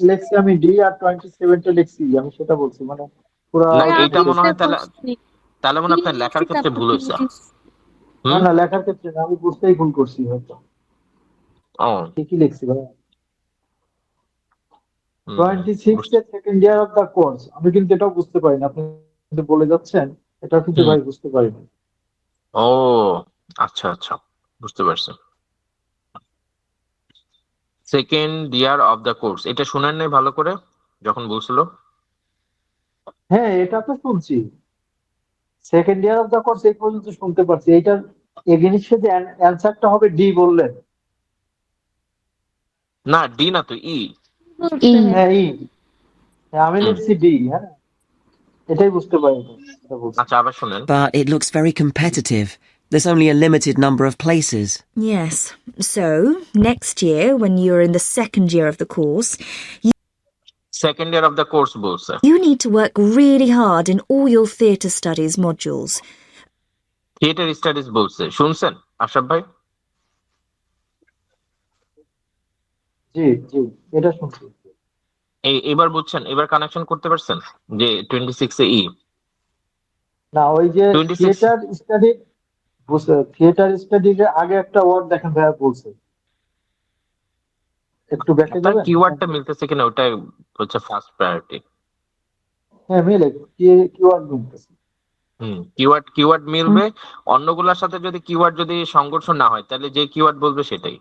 লেখছি আমি ডি আর 27টা লেখছি আমি, সেটা বলছি মানে পুরা না ভাই এইটা আমি মনে যেটা হয় তাহলে, করছি তাহলে মনে ডি হয় আপনার লিখছি লেখার ক্ষেত্রে তারপর ভুল হয়েছে। 26। না হুম না, লেখার ক্ষেত্রে না, আমি বুঝতেই ভুল করছি হয়তো, ও ঠিকই লিখছি ভাই। হুম হুম 26 বুঝতে- এর second year of the course, আমি কিন্তু এটাও বুঝতে পারি না, আপনি কিন্তু বলে যাচ্ছেন, এটা কিন্তু হুম ভাই বুঝতে পারিনি। ও আচ্ছা আচ্ছা বুঝতে পারছি। Second year of the course, এটা শুনেন নাই ভালো করে যখন বলছিল? হ্যাঁ, এটা তো শুনছি, second year of the course এই পর্যন্ত শুনতে পারছি, এইটার এগেইনস্টে যে অ্যান্সারটা হবে ডি বললেন। না ডি না তো ই। ই। হ্যাঁ, হ্যাঁ, আমি হুম লিখছি ডি, হ্যাঁ, এটাই বুঝতে পারিনি, এটা বলছি। আচ্ছা আবার শুনেন। But it looks very competitive. There's only a limited number of places. Yes. So next year, when you're in the second year of the course, second year of the course বলছে। you need to work really hard in all your theatre studies modules. Theatre studies বলছে, শুনছেন আশরাফ ভাই? জি জি, এটা শুনছি। এবার বুঝছেন, এবার connection করতে পারছেন যে 26-এ ই। না, ওই যে 26 থিয়েটার স্টাডির আগে একটা ওয়ার্ড দেখেন ভাইয়া বলছে, একটু ব্যাকে আপনার যাবেন। কিওয়ার্ডটা মিলতেছে কিনা ওটাই হচ্ছে ফার্স্ট প্রায়োরিটি। হ্যাঁ, মিলে, কি ওয়ার্ড বলতেছে। কিওয়ার্ড মিলবে। অন্যগুলোর সাথে যদি কিওয়ার্ড যদি সংঘর্ষ না হয় তাহলে যে কিওয়ার্ড বলবে সেটাই,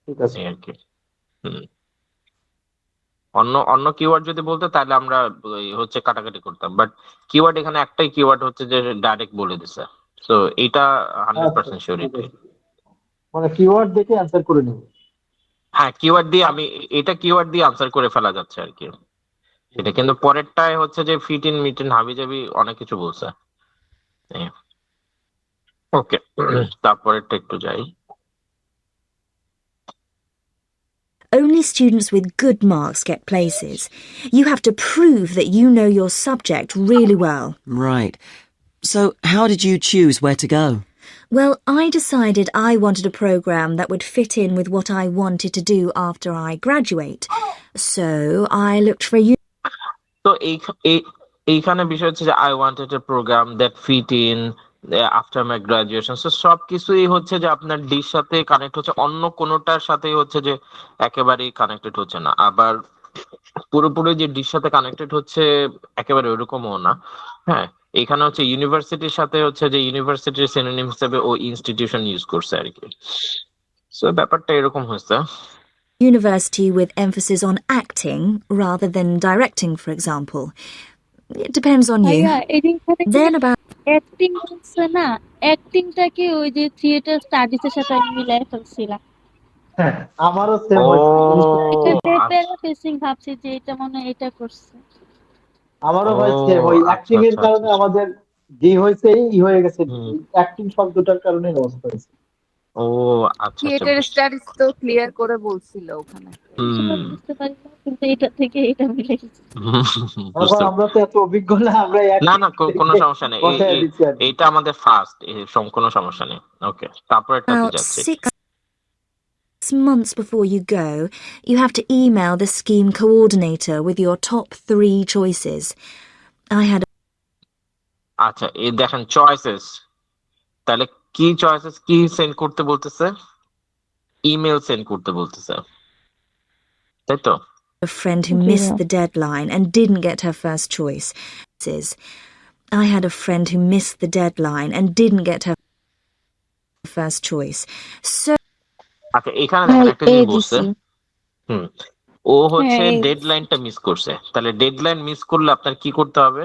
ঠিক আছে। এই আর কি। হুম অন্য অন্য কিওয়ার্ড যদি বলতো তাহলে আমরা ওই হচ্ছে কাটাকাটি করতাম, বাট কিওয়ার্ড এখানে একটাই কিওয়ার্ড হচ্ছে যে ডাইরেক্ট বলে দিছে। তো এটা আচ্ছা, 100% ঠিক শিওরিটি। আছে, মানে কিওয়ার্ড দেখে অ্যান্সার করে নেব। হ্যাঁ কিওয়ার্ড দিয়ে আমি, এটা কিওয়ার্ড দিয়ে আনসার করে ফেলা যাচ্ছে আর কি। সেটা কিন্তু পরেরটায় হচ্ছে যে ফিট ইন মিট ইন হাবি জাবি অনেক কিছু বলছে। ওকে তারপরেরটা একটু যাই। Only only students with good marks get places. You have to prove that you know your subject really well. Right. So, how did you choose where to go? Well, I decided I wanted a program that would fit in with what I wanted to do after I graduate. So I looked for a তো এইখানে বিষয় হচ্ছে যে I wanted a programme that fit in after my graduation, so সবকিছুই হচ্ছে যে আপনার ডির সাথে কানেক্ট হচ্ছে, অন্য কোনোটার সাথে হচ্ছে যে একেবারেই কানেক্টেড হচ্ছে না, আবার পুরোপুরি যে ডির সাথে কানেক্টেড হচ্ছে একেবারে ওইরকমও না। হ্যাঁ, এখানে হচ্ছে ইউনিভার্সিটির সাথে হচ্ছে যে ইউনিভার্সিটির সিনোনিম হিসেবে ও ইনস্টিটিউশন ইউজ করছে আর কি। সো ব্যাপারটা এরকম হয়েছে। university with emphasis on acting rather than directing, for example. It depends on you. ভাইয়া এখানে Then about অ্যাক্টিং বলছে না, অ্যাক্টিংটাকে ওই যে থিয়েটার স্টাডিজ এর সাথে আমি মিলাই ফেলছিলাম। হ্যাঁ, আমারও সেম ও হয়েছে জিনিসটা। এটা ফেসিং ভাবছি যে এটা মনে হয় এটা করছে। আমারও ও ভাই সেম, ওই আচ্ছা অ্যাক্টিং এর আচ্ছা আচ্ছা কারণে আচ্ছা। আমাদের ডি হয়েছে, ই হয়ে গেছে, হুম। অ্যাক্টিং শব্দটার কারণে লস হয়েছে। ও আচ্ছা আচ্ছা, থিয়েটার বুঝতে স্টাডিজ তো ক্লিয়ার করে বলছিল ওখানে। এই সময় হুম বুঝতে পারি না, কিন্তু এটা থেকে এটা মিলে গেছে। বুঝতে আমরা তো এত অভিজ্ঞ না, আমরা না অ্যাক্টিং না, কোনো থেকে সমস্যা নেই, বসায় দিচ্ছি আর কি। এইটা আমাদের ফার্স্ট, কোনো সমস্যা নেই। ওকে, তারপরেরটাতে যাচ্ছি। 6 months before you go, you have to email the scheme coordinator with your top 3 choices. I had আচ্ছা, এই দেখেন চয়েসেস, তাহলে কি চয়েসেস কি সেন্ড করতে বলতেছে? ইমেল সেন্ড করতে বলতেছে, তাই তো? a friend who missed the deadline and didn't get her first choice. I had a friend who missed the deadline and didn't get her first choice. So আচ্ছা, এখানে দেখেন একটা জিনিস বলছে। হুম, ও হচ্ছে হ্যাঁ, ডেডলাইনটা মিস করছে, তাহলে ডেডলাইন মিস করলে আপনার কি করতে হবে?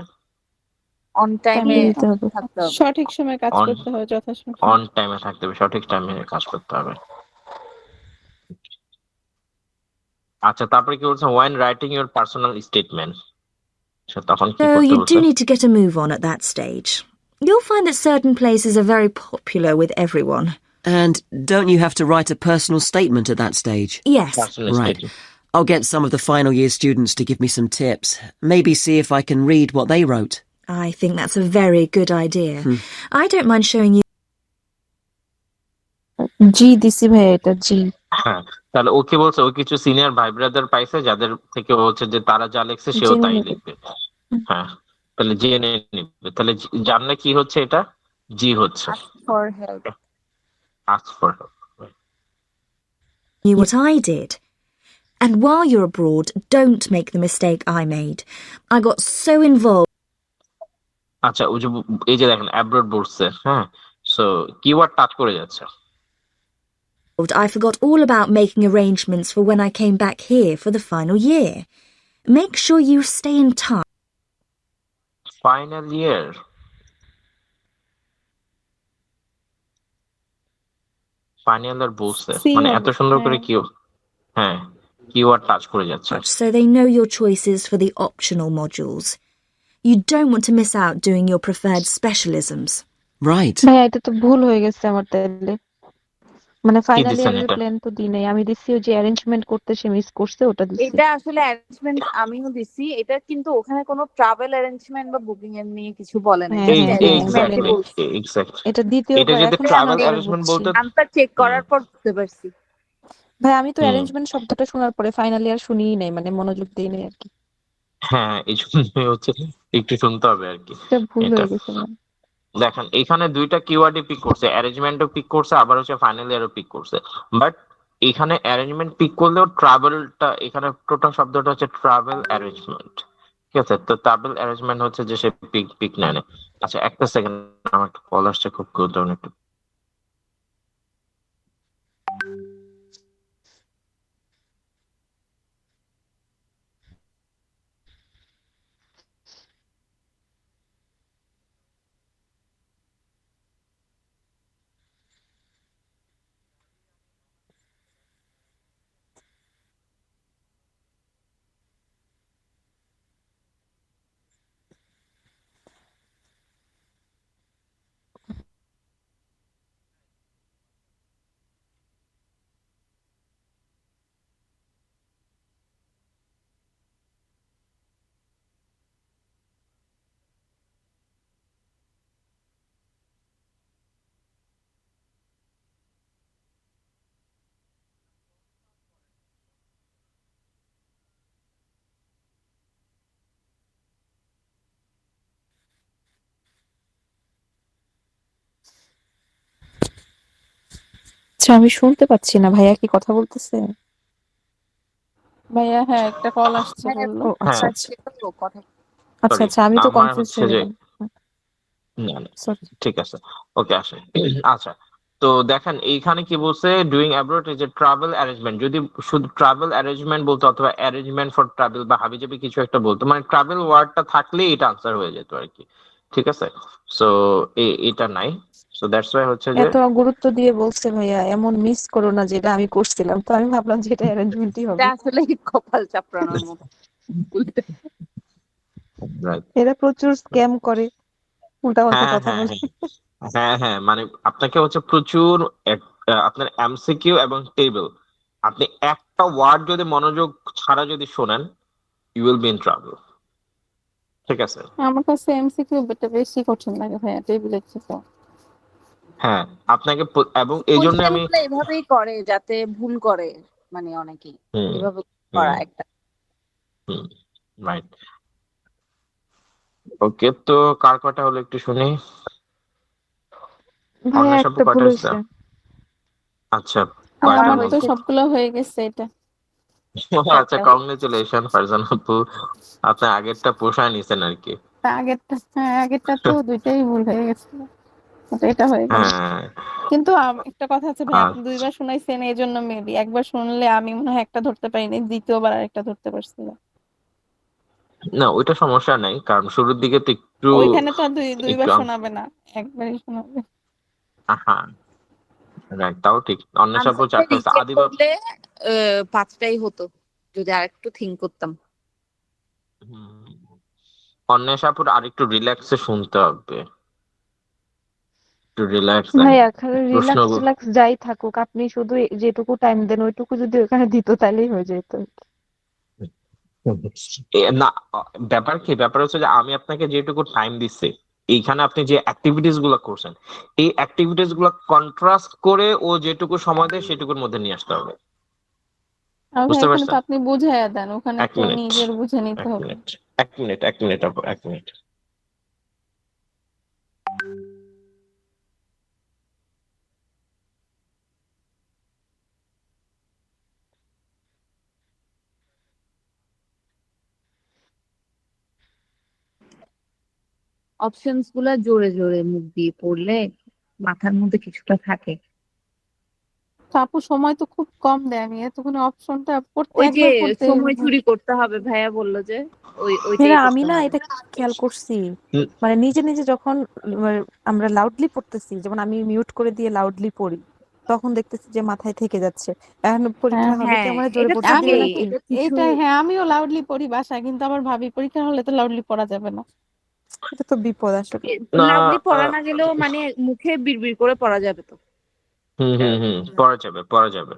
অন টাইমে টাইমে দিতে হবে, থাকতে হবে। সঠিক সময়ে কাজ অন করতে হবে, যথাসময়ে। অন টাইমে থাকতে হবে, সঠিক টাইমে কাজ করতে হবে। আচ্ছা, তারপরে কি বলছে? Wine writing your personal statement, তখন কি করতে you বলছে? do need to get a move on at that stage. You'll find that certain places are very popular with everyone. And don't you have to write a personal statement at that stage? Yes. Personal Right. Statement. I'll get some of the final year students to give me some tips. Maybe see if I can read what they wrote. I think that's a very good idea. Hmm. I don't mind showing you. জি দিছি ভাই, এটা জি। হ্যাঁ, তাহলে ও কি বলছে? ও কিছু senior ভাই brother পাইছে যাদের থেকে ও হচ্ছে যে তারা যা লিখছে সেও জেনে তাই নেবে। লিখবে। হ্যাঁ, তাহলে জেনে নিবে, তাহলে জানলে কি হচ্ছে? এটা জি হচ্ছে, for help. Ask for help. You what I did. And while you're abroad, don't make the mistake I made. I got so involved. আচ্ছা, ওই যে এই যে দেখেন অ্যাব্রোড বলছে, হ্যাঁ, সো কিওয়ার্ড টাচ করে যাচ্ছে। I forgot all about making arrangements for when I came back here for the final year. Make sure you stay in touch. Final year, final year বলছে, মানে এত সুন্দর করে কি, হ্যাঁ, কিওয়ার্ড টাচ করে যাচ্ছে। So they know your choices for the optional modules. You don't want to miss out doing your preferred specialisms. Right. ভাইয়া এটা তো ভুল হয়ে গেছে আমার তাহলে, মানে কি ফাইনাল দিচ্ছেন ইয়ারের এটা? প্ল্যান তো দিই নাই আমি, দিছি ওই যে অ্যারেঞ্জমেন্ট করতে সে মিস করছে ওটা দিছি। এটা আসলে অ্যারেঞ্জমেন্ট আমিও দিছি, এটা কিন্তু ওখানে কোনো ট্রাভেল অ্যারেঞ্জমেন্ট বা বুকিং এর নিয়ে কিছু বলে নাই, হ্যাঁ জাস্ট হ্যাঁ হ্যাঁ অ্যারেঞ্জমেন্টই বলে নাই। বলছে। এক্স্যাক্টলি। এটা দ্বিতীয়বার, এটা যদি এখন ট্রাভেল তৃতীয়বার অ্যারেঞ্জমেন্ট বুঝছি। বলতে, আনসার চেক করার পর বুঝতে পারছি। ভাই আমি তো হুম, অ্যারেঞ্জমেন্ট শব্দটা শোনার পরে ফাইনাল ইয়ার শুনিই নাই, মানে মনোযোগ দিই নাই আর কি। হ্যাঁ, এই জন্যই হচ্ছে একটু শুনতে হবে আর কি। এটা ভুল এটা হয়ে গেছে আমার। দেখেন এখানে দুইটা কিওয়ার্ডই পিক করছে, অ্যারেঞ্জমেন্টও পিক করছে, আবার হচ্ছে ফাইনাল ইয়ারও পিক করছে। বাট এখানে অ্যারেঞ্জমেন্ট পিক করলেও ট্রাভেলটা, এখানে টোটাল শব্দটা হচ্ছে ট্রাভেল অ্যারেঞ্জমেন্ট, ঠিক আছে? তো ট্রাভেল অ্যারেঞ্জমেন্ট হচ্ছে যে সে পিক পিক নেয় না। আচ্ছা, একটা সেকেন্ড, আমার একটা কল আসছে, খুব গুরুত্বপূর্ণ একটু। আমি শুনতে পাচ্ছি না, ভাইয়া কি কথা বলতেছে? ভাইয়া হ্যাঁ একটা কল আসছে বললো। ও আচ্ছা হ্যাঁ আচ্ছা কথা আচ্ছা সরি, আচ্ছা, আমি তো আমার কনফিউজ হচ্ছে হয়ে যে গেলাম। না না সরি। ঠিক আছে, ওকে আসেন। আচ্ছা, তো দেখেন এইখানে কি বলছে, doing abroad is a travel arrangement. যদি শুধু ট্রাভেল অ্যারেঞ্জমেন্ট বলতো অথবা অ্যারেঞ্জমেন্ট ফর ট্রাভেল বা হাবিজাবি কিছু একটা বলতো, মানে ট্রাভেল ওয়ার্ডটা থাকলেই এটা আনসার হয়ে যেত আর কি। ঠিক আছে, সো এটা নাই, সো দ্যাটস ওয়াই হচ্ছে যে এত গুরুত্ব দিয়ে বলছে ভাইয়া, এমন মিস করো না যেটা আমি করছিলাম, তো আমি ভাবলাম যে এটা অ্যারেঞ্জমেন্টই এটা হবে। আসলে কপাল চাপড়ানোর মতো। right. এরা প্রচুর স্ক্যাম করে, উল্টাপাল্টা হ্যাঁ কথা হ্যাঁ বলে। হ্যাঁ হ্যাঁ হ্যাঁ, মানে আপনাকে হচ্ছে প্রচুর আপনার এমসিকিউ এবং টেবিল, আপনি একটা ওয়ার্ড যদি মনোযোগ ছাড়া যদি শোনেন, you will be in trouble. ঠিক আছে, আমার কাছে এমসিকিউ টা বেশি কঠিন লাগে ভাইয়া টেবিলের থেকে। হ্যাঁ আপনাকে এবং এই জন্য কোয়েশ্চেন আমি গুলো এভাবেই করে যাতে ভুল করে, মানে অনেকেই হুম এভাবে হুম করা একটা। হুম রাইট। ওকে, তো কার কটা হলো একটু শুনি। ভাইয়া অন্বেষা আপু একটা ভুল কটা হচ্ছে? হয়েছে। আচ্ছা, আর কয়টা আমার হলো? তো সবগুলো হয়ে গেছে এটা। আচ্ছা, কংগ্রেচুলেশন ফারজান আপু, আপনি আগেরটা পোষায় নিছেন আর কি। আগেরটা হ্যাঁ আগেরটা তো দুইটাই ভুল হয়ে গেছে, এটা হয়ে গেল। হ্যাঁ কিন্তু একটা কথা আছে ভাই, আপনি আচ্ছা, দুইবার শুনাইছেন এই জন্য মেবি, একবার শুনলে আমি মনে হয় একটা ধরতে পারিনি, দ্বিতীয়বার আর একটা ধরতে পারছিলাম। না ওইটা সমস্যা নাই, কারণ শুরুর দিকে তো একটু ওইখানে তো আর দুইবার একটু শোনাবে না, একবারই শোনাবে। হ্যাঁ রাইট, তাও ঠিক। অন্বেষা আপু আনসারটা চারটা হচ্ছে, রিচেক আদিবা করলে পাঁচটাই হতো যদি আরেকটু থিঙ্ক করতাম। হুম, অন্বেষা আপুর আরেকটু রিল্যাক্সে শুনতে হবে, একটু রিল্যাক্স দেন ভাইয়া খালি প্রশ্ন। রিল্যাক্স রিল্যাক্স যাই থাকুক, আপনি শুধু যেটুকু টাইম দেন ওইটুকু যদি ওখানে দিত তাহলেই হয়ে যেত। না, ব্যাপার কি, ব্যাপার হচ্ছে যে আমি আপনাকে যেটুকু টাইম দিচ্ছি, এইখানে আপনি যে অ্যাক্টিভিটিস গুলো করছেন, এই অ্যাক্টিভিটিস গুলো কন্ট্রাস্ট করে ও যেটুকু সময় দেয় সেটুকুর মধ্যে নিয়ে আসতে হবে। আর ভাই বুঝতে এখানে তো পারছেন? আপনি বুঝাইয়া দেন, ওখানে এক তো মিনিট, নিজের বুঝে নিতে এক হবে। মিনিট, এক মিনিট, এক মিনিট আপু, এক মিনিট। অপশনস গুলা জোরে জোরে মুখ দিয়ে পড়লে মাথার মধ্যে কিছুটা থাকে। আপু সময় তো খুব কম দেয়, আমি এতক্ষণ অপশনটা পড়তে ওই যে একবার পড়তে। সময় চুরি করতে হবে ভাইয়া বললো যে ওইটাই হ্যাঁ আমি করতে না হবে। এটা খেয়াল করছি, মানে নিজে নিজে যখন মানে আমরা লাউডলি পড়তেছি, যেমন আমি মিউট করে দিয়ে লাউডলি পড়ি, তখন দেখতেছি যে মাথায় থেকে যাচ্ছে। এখন পরীক্ষা হলে কি হ্যাঁ আমার জোরে এটা পড়তে দিবে থাকেই, নাকি? এটা কিছু এটা হ্যাঁ আমিও লাউডলি পড়ি বাসায়, কিন্তু আবার ভাবি পরীক্ষার হলে তো লাউডলি পড়া যাবে না। এটা তো বিপদ আসলে। না লাউডলি পড়া না গেলেও মানে মুখে বিড়বিড় করে পড়া যাবে তো। হুম হুম হুম, পড়া যাবে, পড়া যাবে,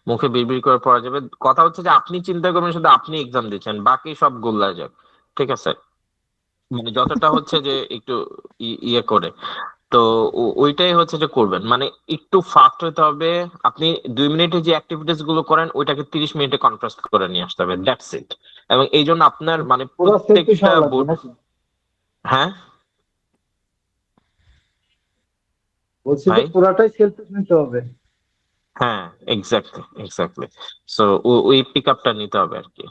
মুখে বিড়বিড় করে পড়া যাবে। কথা হচ্ছে যে আপনি চিন্তা করবেন শুধু আপনি এক্সাম দিচ্ছেন, বাকি সব গোল্লা যাক। ঠিক আছে, মানে যতটা হচ্ছে যে একটু ইয়ে করে, তো ওইটাই হচ্ছে যে করবেন, মানে একটু ফাস্ট হতে হবে। আপনি 2 মিনিটে যে অ্যাক্টিভিটিস গুলো করেন ওইটাকে 30 মিনিটে কন্ট্রাস্ট করে নিয়ে আসতে হবে, দ্যাটস ইট। এবং এই জন্য আপনার মানে পুরো সেলফিশ প্রত্যেকটা হওয়া লাগবে বোর্ড, নাকি? হ্যাঁ বলছি যে ভাই, পুরাটাই সেলফিশ নিতে হবে। হ্যাঁ এক্স্যাক্টলি এক্স্যাক্টলি, সো ওই পিক আপটা নিতে হবে আর কি।